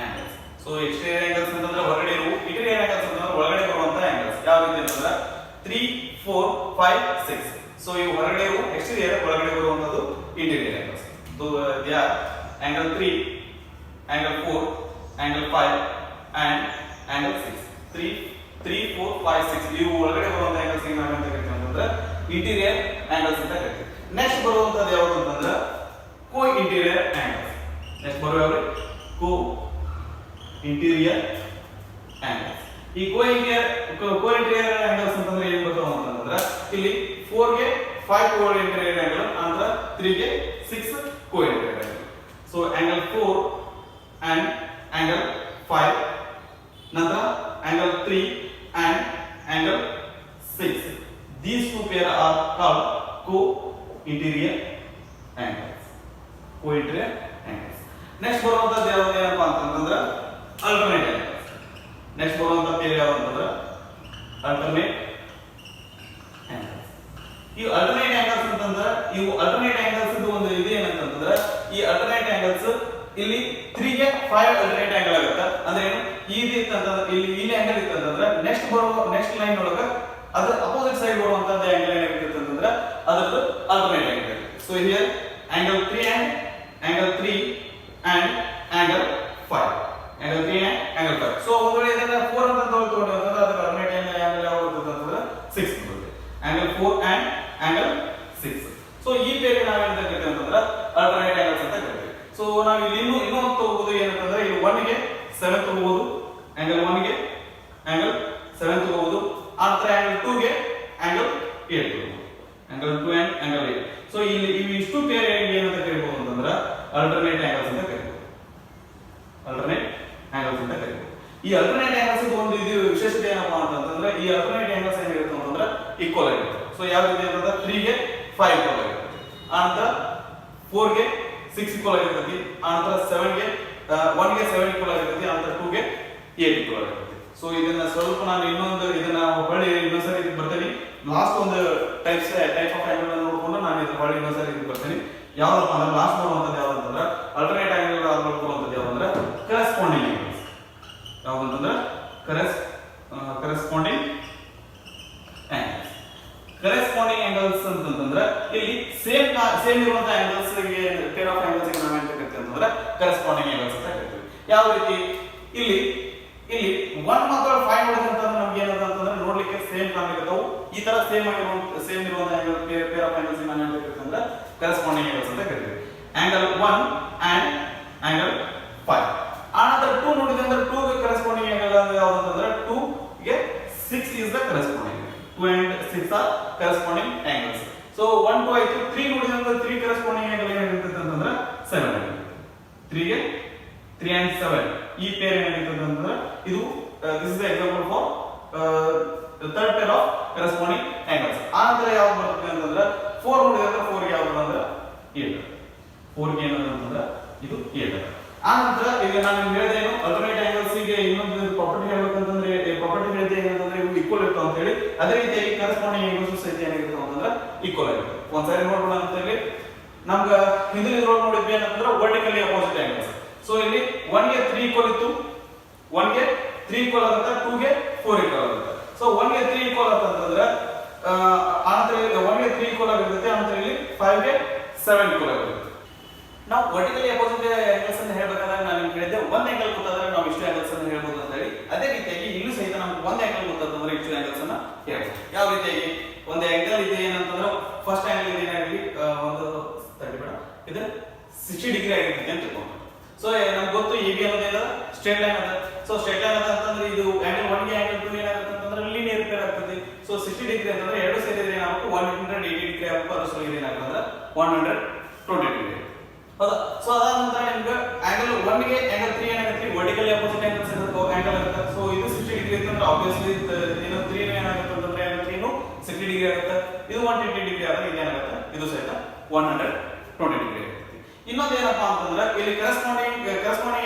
angles. So exterior angles ಅಂತಂದ್ರೆ ಹೊರಗಡೆ ಇರುವ, ಇಂಟೀರಿಯರ್ ಆಂಗಲ್ಸ್ ಅಂತಂದ್ರೆ ಒಳಗಡೆ ಬರುವಂತ ಆಂಗಲ್ಸ್. ಯಾವ ರೀತಿ ಅಂತಂದ್ರೆ 3 4 5 6. ಸೊ ಇವು ಹೊರಗಡೆ ಇರುವ ಎಕ್ಸ್ಟೀರಿಯರ್, ಒಳಗಡೆ ಬರುವಂತದ್ದು interior angles. So they are angle 3, angle 4, angle 5 and angle 6. 3 4 5 6 ಇವು ಒಳಗಡೆ ಬರುವಂತ ಆಂಗಲ್ಸ್ ಗೆ ನಾವು ಅಂತ ಕರಿತೀವಿ ಅಂತಂದ್ರೆ ಇಂಟೀರಿಯರ್ ಆಂಗಲ್ಸ್ ಅಂತ ಕರಿತೀವಿ. ನೆಕ್ಸ್ಟ್ ಬರುವಂತದ್ದು ಯಾವುದು ಅಂತಂದ್ರೆ ಕೋ ಇಂಟೀರಿಯರ್ ಆಂಗಲ್ಸ್. ನೆಕ್ಸ್ಟ್ ಬರುವವರು ಕೋ ಇಂಟೀರಿಯರ್ ಆಂಗಲ್ಸ್. ಈ ಕೋ ಇಂಟೀರಿಯರ್ ಆಂಗಲ್ಸ್ ಅಂತಂದ್ರೆ ಏನ್ ಬರ್ತಾವ ಅಂತಂದ್ರೆ ಇಲ್ಲಿ 4 ಗೆ 5 ಕೋ ಇಂಟೀರಿಯರ್ ಆಂಗಲ್, ನಂತರ 3 ಗೆ 6 ಕೋ interior angle. So angle 4 and these two pair are called co-interior angles. Co-interior angles. Next ಬರುವಂತದ್ದು ಯಾವುದು ಏನಪ್ಪಾ ಅಂತಂದ್ರೆ alternate angles. Next ಬರುವಂತ pair ಯಾವುದು ಅಂತಂದ್ರೆ alternate angles. ಈ alternate angles ಅಂತಂದ್ರೆ ಇವು alternate angles ಇದು ಒಂದು ಇದೆ ಏನಂತಂದ್ರೆ ಈ alternate angles ಇಲ್ಲಿ 3 ಗೆ 5 alternate angle ಆಗುತ್ತೆ. ಅಂದ್ರೆ ಏನು ಈ ರೀತಿ ಅಂತಂದ್ರೆ ಇಲ್ಲಿ angle ಇತ್ತು ಅಂತಂದ್ರೆ ನೆಕ್ಸ್ಟ್ ಲೈನ್ ಒಳಗೆ ಅದರ ಅಪೋಸಿಟ್ ಸೈಡ್ ಬರುವಂತದ್ದು angle ಏನಾಗಿರುತ್ತೆ ಅಂತಂದ್ರೆ ಅದರದ್ದು alternate angle. So here angle 3 and angle 5. Angle 3 and angle 5. So ಒಂದು ವೇಳೆ ಇದನ್ನ 4 ಅಂತ ತಗೊಳ್ತೀವಿ ಅಂತಂದ್ರೆ ಅದರ alternate angle ಯಾವುದು ಬರುತ್ತೆ ಅಂತಂದ್ರೆ 6 ಬರುತ್ತೆ. Angle 4 and angle 6. So ಈ ಪೇರ್ ನಾವು ಏನು ಕರಿತೀವಿ ಅಂತಂದ್ರೆ alternate angles ಅಂತ ಕರಿತೀವಿ. So ನಾವು ಇಲ್ಲಿ ಇನ್ನೊಂದು ತಗೋಬಹುದು ಏನಂತಂದ್ರೆ ಇಲ್ಲಿ 1 ಗೆ 7 ತಗೋಬಹುದು, angle 1 ಗೆ angle 7 ತಗೋಬಹುದು, ಆನಂತರ angle 2 ಗೆ angle 8 ತಗೋಬಹುದು. Angle 2 and angle 8. So ಇಲ್ಲಿ ಇವಿಷ್ಟು ಪೇರ್ ಏನಂತ ಕರೀಬಹುದು ಅಂತಂದ್ರೆ alternate angles ಅಂತ ಕರೀಬಹುದು. Alternate angles ಅಂತ ಕರೀಬಹುದು. ಈ alternate angles ಒಂದು ಇದು ವಿಶೇಷತೆ ಏನಪ್ಪಾ ಅಂತಂದ್ರೆ ಈ alternate angles ಏನಿರುತ್ತೆ ಅಂತಂದ್ರೆ ಈಕ್ವಲ್ ಆಗಿರುತ್ತೆ. So ಯಾವ ರೀತಿ ಅಂತಂದ್ರೆ 3 ಗೆ 5 ಈಕ್ವಲ್ ಆಗಿರುತ್ತೆ, ಆನಂತರ 4 ಗೆ 6 ಈಕ್ವಲ್ ಆಗಿರುತ್ತೆ, ಆನಂತರ 1 ಗೆ 7 ಈಕ್ವಲ್ ಆಗಿರುತ್ತೆ, ಆನಂತರ 2 ಗೆ 8 ಈಕ್ವಲ್ ಆಗಿರುತ್ತೆ. ಸೊ ಇದನ್ನ ಸ್ವಲ್ಪ ನಾನು ಇದನ್ನ ಹೊಳ್ಳಿ ಇನ್ನೊಂದ್ಸರಿ ಬರ್ತೀನಿ. ಲಾಸ್ಟ್ ಒಂದು ಟೈಪ್ ಆಫ್ ಆಂಗಲ್ ನೋಡ್ಕೊಂಡು ನಾನು ಇದು ಹೊಳ್ಳಿ ಇನ್ನೊಂದ್ಸರಿ ಬರ್ತೀನಿ. ಯಾವ್ದಪ್ಪ ಅಂದ್ರೆ ಲಾಸ್ಟ್ ಬರುವಂತದ್ದು ಯಾವ್ದು ಅಂತಂದ್ರೆ ಅಲ್ಟರ್ನೇಟ್ ಆಂಗಲ್ ಬರುವಂತದ್ದು ಯಾವ್ದಂದ್ರೆ ಕರೆಸ್ಪಾಂಡಿಂಗ್ ಆಂಗಲ್ಸ್. ಯಾವ್ದಂತಂದ್ರೆ ಕರೆಸ್ಪಾಂಡಿಂಗ್ ಆಂಗಲ್ಸ್. ಕರೆಸ್ಪಾಂಡಿಂಗ್ ಆಂಗಲ್ಸ್ ಅಂತಂದ್ರೆ ಇಲ್ಲಿ ಸೇಮ್ ಇರುವಂತ ಆಂಗಲ್ಸ್ ಗೆ ಪೇರ್ ಆಫ್ ಆಂಗಲ್ಸ್ ಗೆ ನಾವು ಏನು ಕರಿತೀವಿ ಅಂತಂದ್ರೆ ಕರೆಸ್ಪಾಂಡಿಂಗ್ ಆಂಗಲ್ಸ್ ಅಂತ ಕರಿತೀವಿ. ಯಾವ ರೀತಿ ಇಲ್ಲಿ 1 ಮಾತ್ರ 5 ನೋಡಿದ್ರೆ ಅಂತಂದ್ರೆ ನಮಗೆ ಏನಂತ ಅಂತಂದ್ರೆ ನೋಡ್ಲಿಕ್ಕೆ ಸೇಮ್ ಕಾಣಲಿಕ್ಕವು. ಈ ತರ ಸೇಮ್ ಇರುವಂತ ಆಂಗಲ್ ಪೇರ್ ಆಫ್ ಆಂಗಲ್ಸ್ ನಾನು ಏನು ಕರಿತೀವಿ ಅಂದ್ರೆ ಕರೆಸ್ಪಾಂಡಿಂಗ್ ಆಂಗಲ್ಸ್ ಅಂತ ಕರಿತೀವಿ. angle 1 and angle 5. ಆನಂತರ 2 ನೋಡಿದ್ರೆ ಅಂದ್ರೆ 2 ಗೆ ಕರೆಸ್ಪಾಂಡಿಂಗ್ ಆಂಗಲ್ ಯಾವುದು ಅಂತಂದ್ರೆ 2 ಗೆ 6 is the corresponding. 2 and 6 are corresponding angles. So 1 2 ಆಯ್ತು. 3 ನೋಡಿದ್ರೆ ಅಂದ್ರೆ 3 corresponding angle ಏನಾಗಿರುತ್ತೆ ಅಂತಂದ್ರೆ 7 ಆಗುತ್ತೆ. 3 ಗೆ 3 and 7 ಈ ಪೇರ್ ಏನಾಗಿರುತ್ತೆ ಅಂತಂದ್ರೆ ಇದು this is the example for the third pair of corresponding angles. ಆನಂತರ ಯಾವುದು ಬರುತ್ತೆ ಅಂತಂದ್ರೆ 4 ನೋಡಿದ್ರೆ 4 ಗೆ ಯಾವುದು ಅಂದ್ರೆ 8. 4 ಗೆ ಏನು ಅಂತಂದ್ರೆ ಇದು 8. ಆನಂತರ ಈಗ ನಾನು ಹೇಳಿದೆ ಏನು ಅಲ್ಟರ್ನೇಟ್ ಆಂಗಲ್ಸ್ ಗೆ ಇನ್ನೊಂದು ಪ್ರಾಪರ್ಟಿ ಹೇಳಬೇಕಂತಂದ್ರೆ ಪ್ರಾಪರ್ಟಿ ಹೇಳಿದೆ ಏನಂತಂದ್ರೆ ಇವು ಈಕ್ವಲ್ ಇರ್ತಾವ ಅಂತ ಹೇಳಿ, ಅದೇ ರೀತಿಯಾಗಿ ಕರೆಸ್ಪಾಂಡಿಂಗ್ ಆಂಗಲ್ಸ್ ಸಹಿತ ಏನಾಗಿರ್ತಾವ ಅಂತಂದ್ರೆ ಈಕ್ವಲ್ ಆಗಿರುತ್ತೆ. ಒಂದ್ಸರಿ ನೋಡೋಣ ಅಂತ ಹೇಳಿ ನಮ್ಗೆ ಹಿಂದಿನ ಇದ್ರೊಳಗೆ ನೋಡಿದ್ವಿ ಏನಂತಂದ್ರೆ ವರ್ಟಿಕಲಿ ಅಪೋಸಿಟ್ ಆಂಗಲ್ಸ್. ಸೊ ಇಲ್ಲಿ 1 ಗೆ 3 ಈಕ್ವಲ್ ಇತ್ತು, 1 ಗೆ 3 ಈಕ್ವಲ್ ಆಗುತ್ತೆ, 2 ಗೆ 4 ಈಕ್ವಲ್ ಆಗುತ್ತೆ. ಸೊ 1 ಗೆ 3 ಈಕ್ವಲ್ ಆಗುತ್ತಂತಂದ್ರೆ ಆನಂತರ 1 ಗೆ 3 ಈಕ್ವಲ್ ಆಗಿರುತ್ತೆ, ಆನಂತರ ಇಲ್ಲಿ 5 ಗೆ 7 ಈಕ್ವಲ್ ಆಗಿರುತ್ತೆ. ನಾವು ವರ್ಟಿಕಲಿ ಅಪೋಸಿಟ್ ಆಂಗಲ್ಸ್ ಅಂತ ಹೇಳಬೇಕಾದ್ರೆ ನಾನು ನಿಮ್ಗೆ ಹೇಳಿದ್ದೆ ಒಂದು ಆಂಗಲ್ ಗೊತ್ತಾದ್ರೆ ನಾವು ಇಷ್ಟು ಆಂಗಲ್ಸ್ ಅನ್ನು ಹೇಳ್ಬೋದು ಅಂತ ಹೇಳಿ. ಅದೇ ರೀತಿಯಾಗಿ ಇಲ್ಲೂ ಸಹಿತ ನಮ್ಗೆ ಒಂದು ಆಂಗಲ್ ಗೊತ್ತಾದ್ರೆ ಇಷ್ಟು ಆಂಗಲ್ಸ್ ಅನ್ನ ಹೇಳ್ಬೋದು. ಯಾವ ರೀತಿಯಾಗಿ ಒಂದು ಆಂಗಲ್ ಇದೆ ಏನಂತಂದ್ರೆ ಫಸ್ಟ್ ಆಂಗಲ್ ಇದೆ ಏನಾಗಲಿ ಒಂದು 30 ಬೇಡ ಇದು 60 ಡಿಗ್ರಿ ಆಗಿರುತ್ತೆ ಅಂತ ತಿಳ್ಕೊಂಡು. ಸೊ ನಮ್ಗೆ ಗೊತ್ತು ಎ ಬಿ ಅನ್ನೋದೇನ ಸ್ಟ್ರೇಟ್ ಲೈನ್ ಅದ. ಸೊ ಸ್ಟ್ರೇಟ್ ಲೈನ್ ಅದ ಅಂತಂದ್ರೆ ಇದು ಆಂಗಲ್ 1 ಗೆ ಆಂಗಲ್ 2 ಏನಾಗುತ್ತೆ ಅಂತಂದ್ರೆ ಲೀನಿಯರ್ ಪೇರ್ ಆಗ್ತದೆ. ಸೊ 60 ಡಿಗ್ರಿ ಅಂತಂದ್ರೆ ಎರಡು ಸೇರಿದ್ರೆ ಏನಾಗುತ್ತೆ 180 ಡಿಗ್ರಿ ಆಗುತ್ತೆ, ಅದರ ಸಲುವಾಗಿ ಏನಾಗುತ್ತೆ ಅಂದ್ರೆ 120 ಡಿಗ್ರಿ. ಹೌದಾ? ಸೊ ಅದಾದ ನಂತರ ನಿಮ್ಗೆ ಆಂಗಲ್ 1 ಗೆ ಆಂಗಲ್ 3 ಏನಾಗುತ್ತೆ ವರ್ಟಿಕಲಿ ಅಪೋಸಿಟ್ ಆಂಗಲ್ಸ್ ಆಂಗಲ್ ಆಗುತ್ತೆ. ಸೊ ಇದು 60 ಡಿಗ್ರಿ ಅಂತಂದ್ರೆ ಆಬ್ವಿಯಸ್ಲಿ ಏನು 3 ಏನಾಗುತ್ತೆ ಅಂತಂದ್ರೆ ಆಂಗಲ್ 3 ನು 60 ಡಿಗ್ರಿ ಆಗುತ್ತೆ. ಇದು 120 ಡಿಗ್ರಿ ಆದ್ರೆ ಇದೇನಾಗುತ್ತೆ ಇದು ಸಹಿತ 120 ಡಿಗ್ರಿ ಆಗುತ್ತೆ. ಇನ್ನೊಂದು ಏನಪ್ಪಾ ಅಂತಂದ್ರೆ ಇಲ್ಲಿ ಕರೆಸ್ಪಾಂಡಿಂಗ್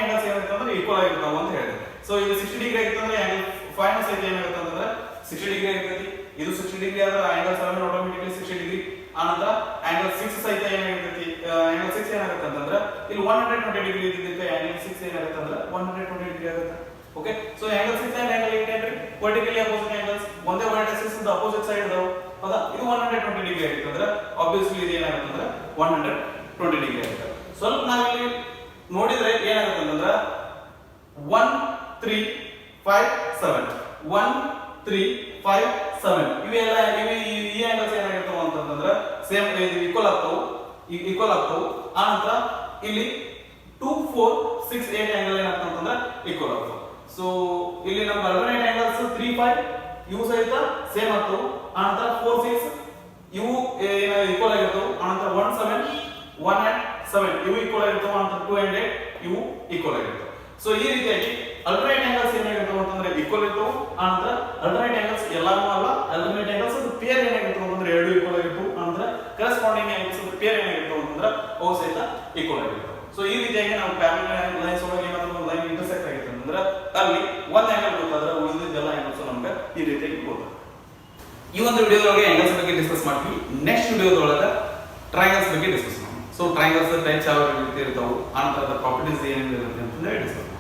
ಆಂಗಲ್ಸ್ ಏನಾಗುತ್ತೆ ಅಂದ್ರೆ ಈಕ್ವಲ್ ಆಗಿರ್ತಾವ ಅಂತ ಹೇಳಿದೆ. ಸೊ ಇದು 60 ಡಿಗ್ರಿ ಆಗಿತ್ತು ಅಂದ್ರೆ ಆಂಗಲ್ 5 ನ ಸಹಿತ ಏನಾಗುತ್ತೆ ಅಂತಂದ್ರೆ 60 ಡಿಗ್ರಿ ಆಗಿರುತ್ತೆ. ಇದು 60 ಡಿಗ್ರಿ ಆದ್ರೆ ಆಂಗಲ್ 7 ಆಟೋಮೆಟಿಕಲಿ 60 ಡಿಗ್ರಿ. ಆನಂತರ ಆಂಗಲ್ 6 ಸಹಿತ ಏನಾಗಿರುತ್ತೆ ಆಂಗಲ್ 6 ಏನಾಗುತ್ತೆ ಅಂತಂದ್ರೆ ಇಲ್ಲಿ 120 ಡಿಗ್ರಿ ಇದ್ದಿದ್ದಕ್ಕೆ ಆಂಗಲ್ 6 ಏನಾಗುತ್ತೆ ಅಂದ್ರೆ 120 ಡಿಗ್ರಿ ಆಗುತ್ತೆ. Okay, so angle 6 and angle 8 ಏನ್ರಿ ವರ್ಟಿಕಲಿ ಅಪೋಸಿಟ್ ಆಂಗಲ್ಸ್, ಒಂದೇ ವರ್ಟೆಕ್ಸಸ್ ಇಂದ ಅಪೋಸಿಟ್ ಸೈಡ್ ಇದಾವೆ. ಹೌದಾ? ಇದು 120 ಡಿಗ್ರಿ ಆಗಿತ್ತು ಅಂದ್ರೆ ಆಬ್ವಿಯಸ್ಲಿ ಇದು ಏನಾಗುತ್ತೆ ಅಂದ್ರೆ 120 ಡಿಗ್ರಿ ಆಗುತ್ತೆ. ಸ್ವಲ್ಪ ನಾವಿಲ್ಲಿ ನೋಡಿದ್ರೆ ಏನಾಗುತ್ತೆ ಅಂತಂದ್ರೆ 1 3 5 7 1 3 5 7 ಇವೆಲ್ಲ ಈ ಆಂಗಲ್ಸ್ ಏನಾಗಿರ್ತಾವ ಅಂತಂದ್ರೆ ಸೇಮ್ ಈಕ್ವಲ್ ಆಗ್ತಾವು. ಆನಂತರ ಇಲ್ಲಿ 2 4 6 8 ಆಂಗಲ್ ಏನಾಗ್ತಾವ ಅಂತಂದ್ರೆ ಈಕ್ವಲ್ ಆಗ್ತಾವ. ಸೊ ಇಲ್ಲಿ ನಮ್ಮ ಅಲ್ಟರ್ನೇಟ್ ಆಂಗಲ್ಸ್ 3 5 ಇವು ಸಹಿತ ಸೇಮ್ ಆಗ್ತಾವು. ಆನಂತರ 4 6 ಇವು ಈಕ್ವಲ್ ಆಗಿರ್ತಾವು. ಆನಂತರ 1 7 1 and 7 ಇವು ಈಕ್ವಲ್ ಆಗಿರ್ತಾವ. ಆನಂತರ 2 and 8 ಇವು ಈಕ್ವಲ್ ಆಗಿರ್ತಾವ. ಸೊ ಈ ರೀತಿಯಾಗಿ ಅಲ್ಟರ್ನೇಟ್ ಆಂಗಲ್ಸ್ ಏನಾಗಿರ್ತಾವ ಅಂತಂದ್ರೆ ಈಕ್ವಲ್ ಇರ್ತಾವ. ಆನಂತರ ಅಲ್ಟರ್ನೇಟ್ ಆಂಗಲ್ಸ್ ಎಲ್ಲಾನು ಅಲ್ಲ, ಅಲ್ಟರ್ನೇಟ್ ಆಂಗಲ್ಸ್ ಪೇರ್ ಏನಾಗಿರ್ತಾವ ಕರೆಸ್ಪಾಂಡಿಂಗ್ ಆಂಗಲ್ಸ್ ಪೇರ್ ಏನಾಗಿರ್ತಾವ ಅಂತಂದ್ರೆ ಅವು ಸಹಿತ ಈಕ್ವಲ್ ಆಗಿರ್ತಾವೆ. ಸೊ ಈ ರೀತಿಯಾಗಿ ನಾವು ಪ್ಯಾರಲಲ್ ಲೈನ್ಸ್ ಒಳಗೆ ಏನಾದರೂ ಒಂದು ಲೈನ್ ಇಂಟರ್ಸೆಕ್ಟ್ ಆಗಿತ್ತು ಅಂತಂದ್ರೆ ಅಲ್ಲಿ ಒಂದು ಆಂಗಲ್ ಗೊತ್ತಾದ್ರೆ ಉಳಿದಿದ್ದೆಲ್ಲ ಆಂಗಲ್ಸ್ ನಮ್ಗೆ ಈ ರೀತಿಯಾಗಿ ಗೊತ್ತಾಗುತ್ತೆ. ಈ ಒಂದು ವಿಡಿಯೋದೊಳಗೆ ಆಂಗಲ್ಸ್ ಬಗ್ಗೆ ಡಿಸ್ಕಸ್ ಮಾಡ್ತೀವಿ. ನೆಕ್ಸ್ಟ್ ವಿಡಿಯೋದೊಳಗೆ ಟ್ರಯಾಂಗಲ್ಸ್ ಬಗ್ಗೆ ಡಿಸ್ಕಸ್ ಮಾಡ್ತೀವಿ. ಸೊ ಟ್ರಯಾಂಗಲ್ಸ್ ಟೈಪ್ಸ್ ಯಾವ ರೀತಿ ಇರ್ತಾವೆ, ಆ ನಂತರದ ಪ್ರಾಪರ್ಟೀಸ್ ಏನೇನಿರುತ್ತೆ ಅಂತಂದ್ರೆ ಡಿಸ್ಕಸ್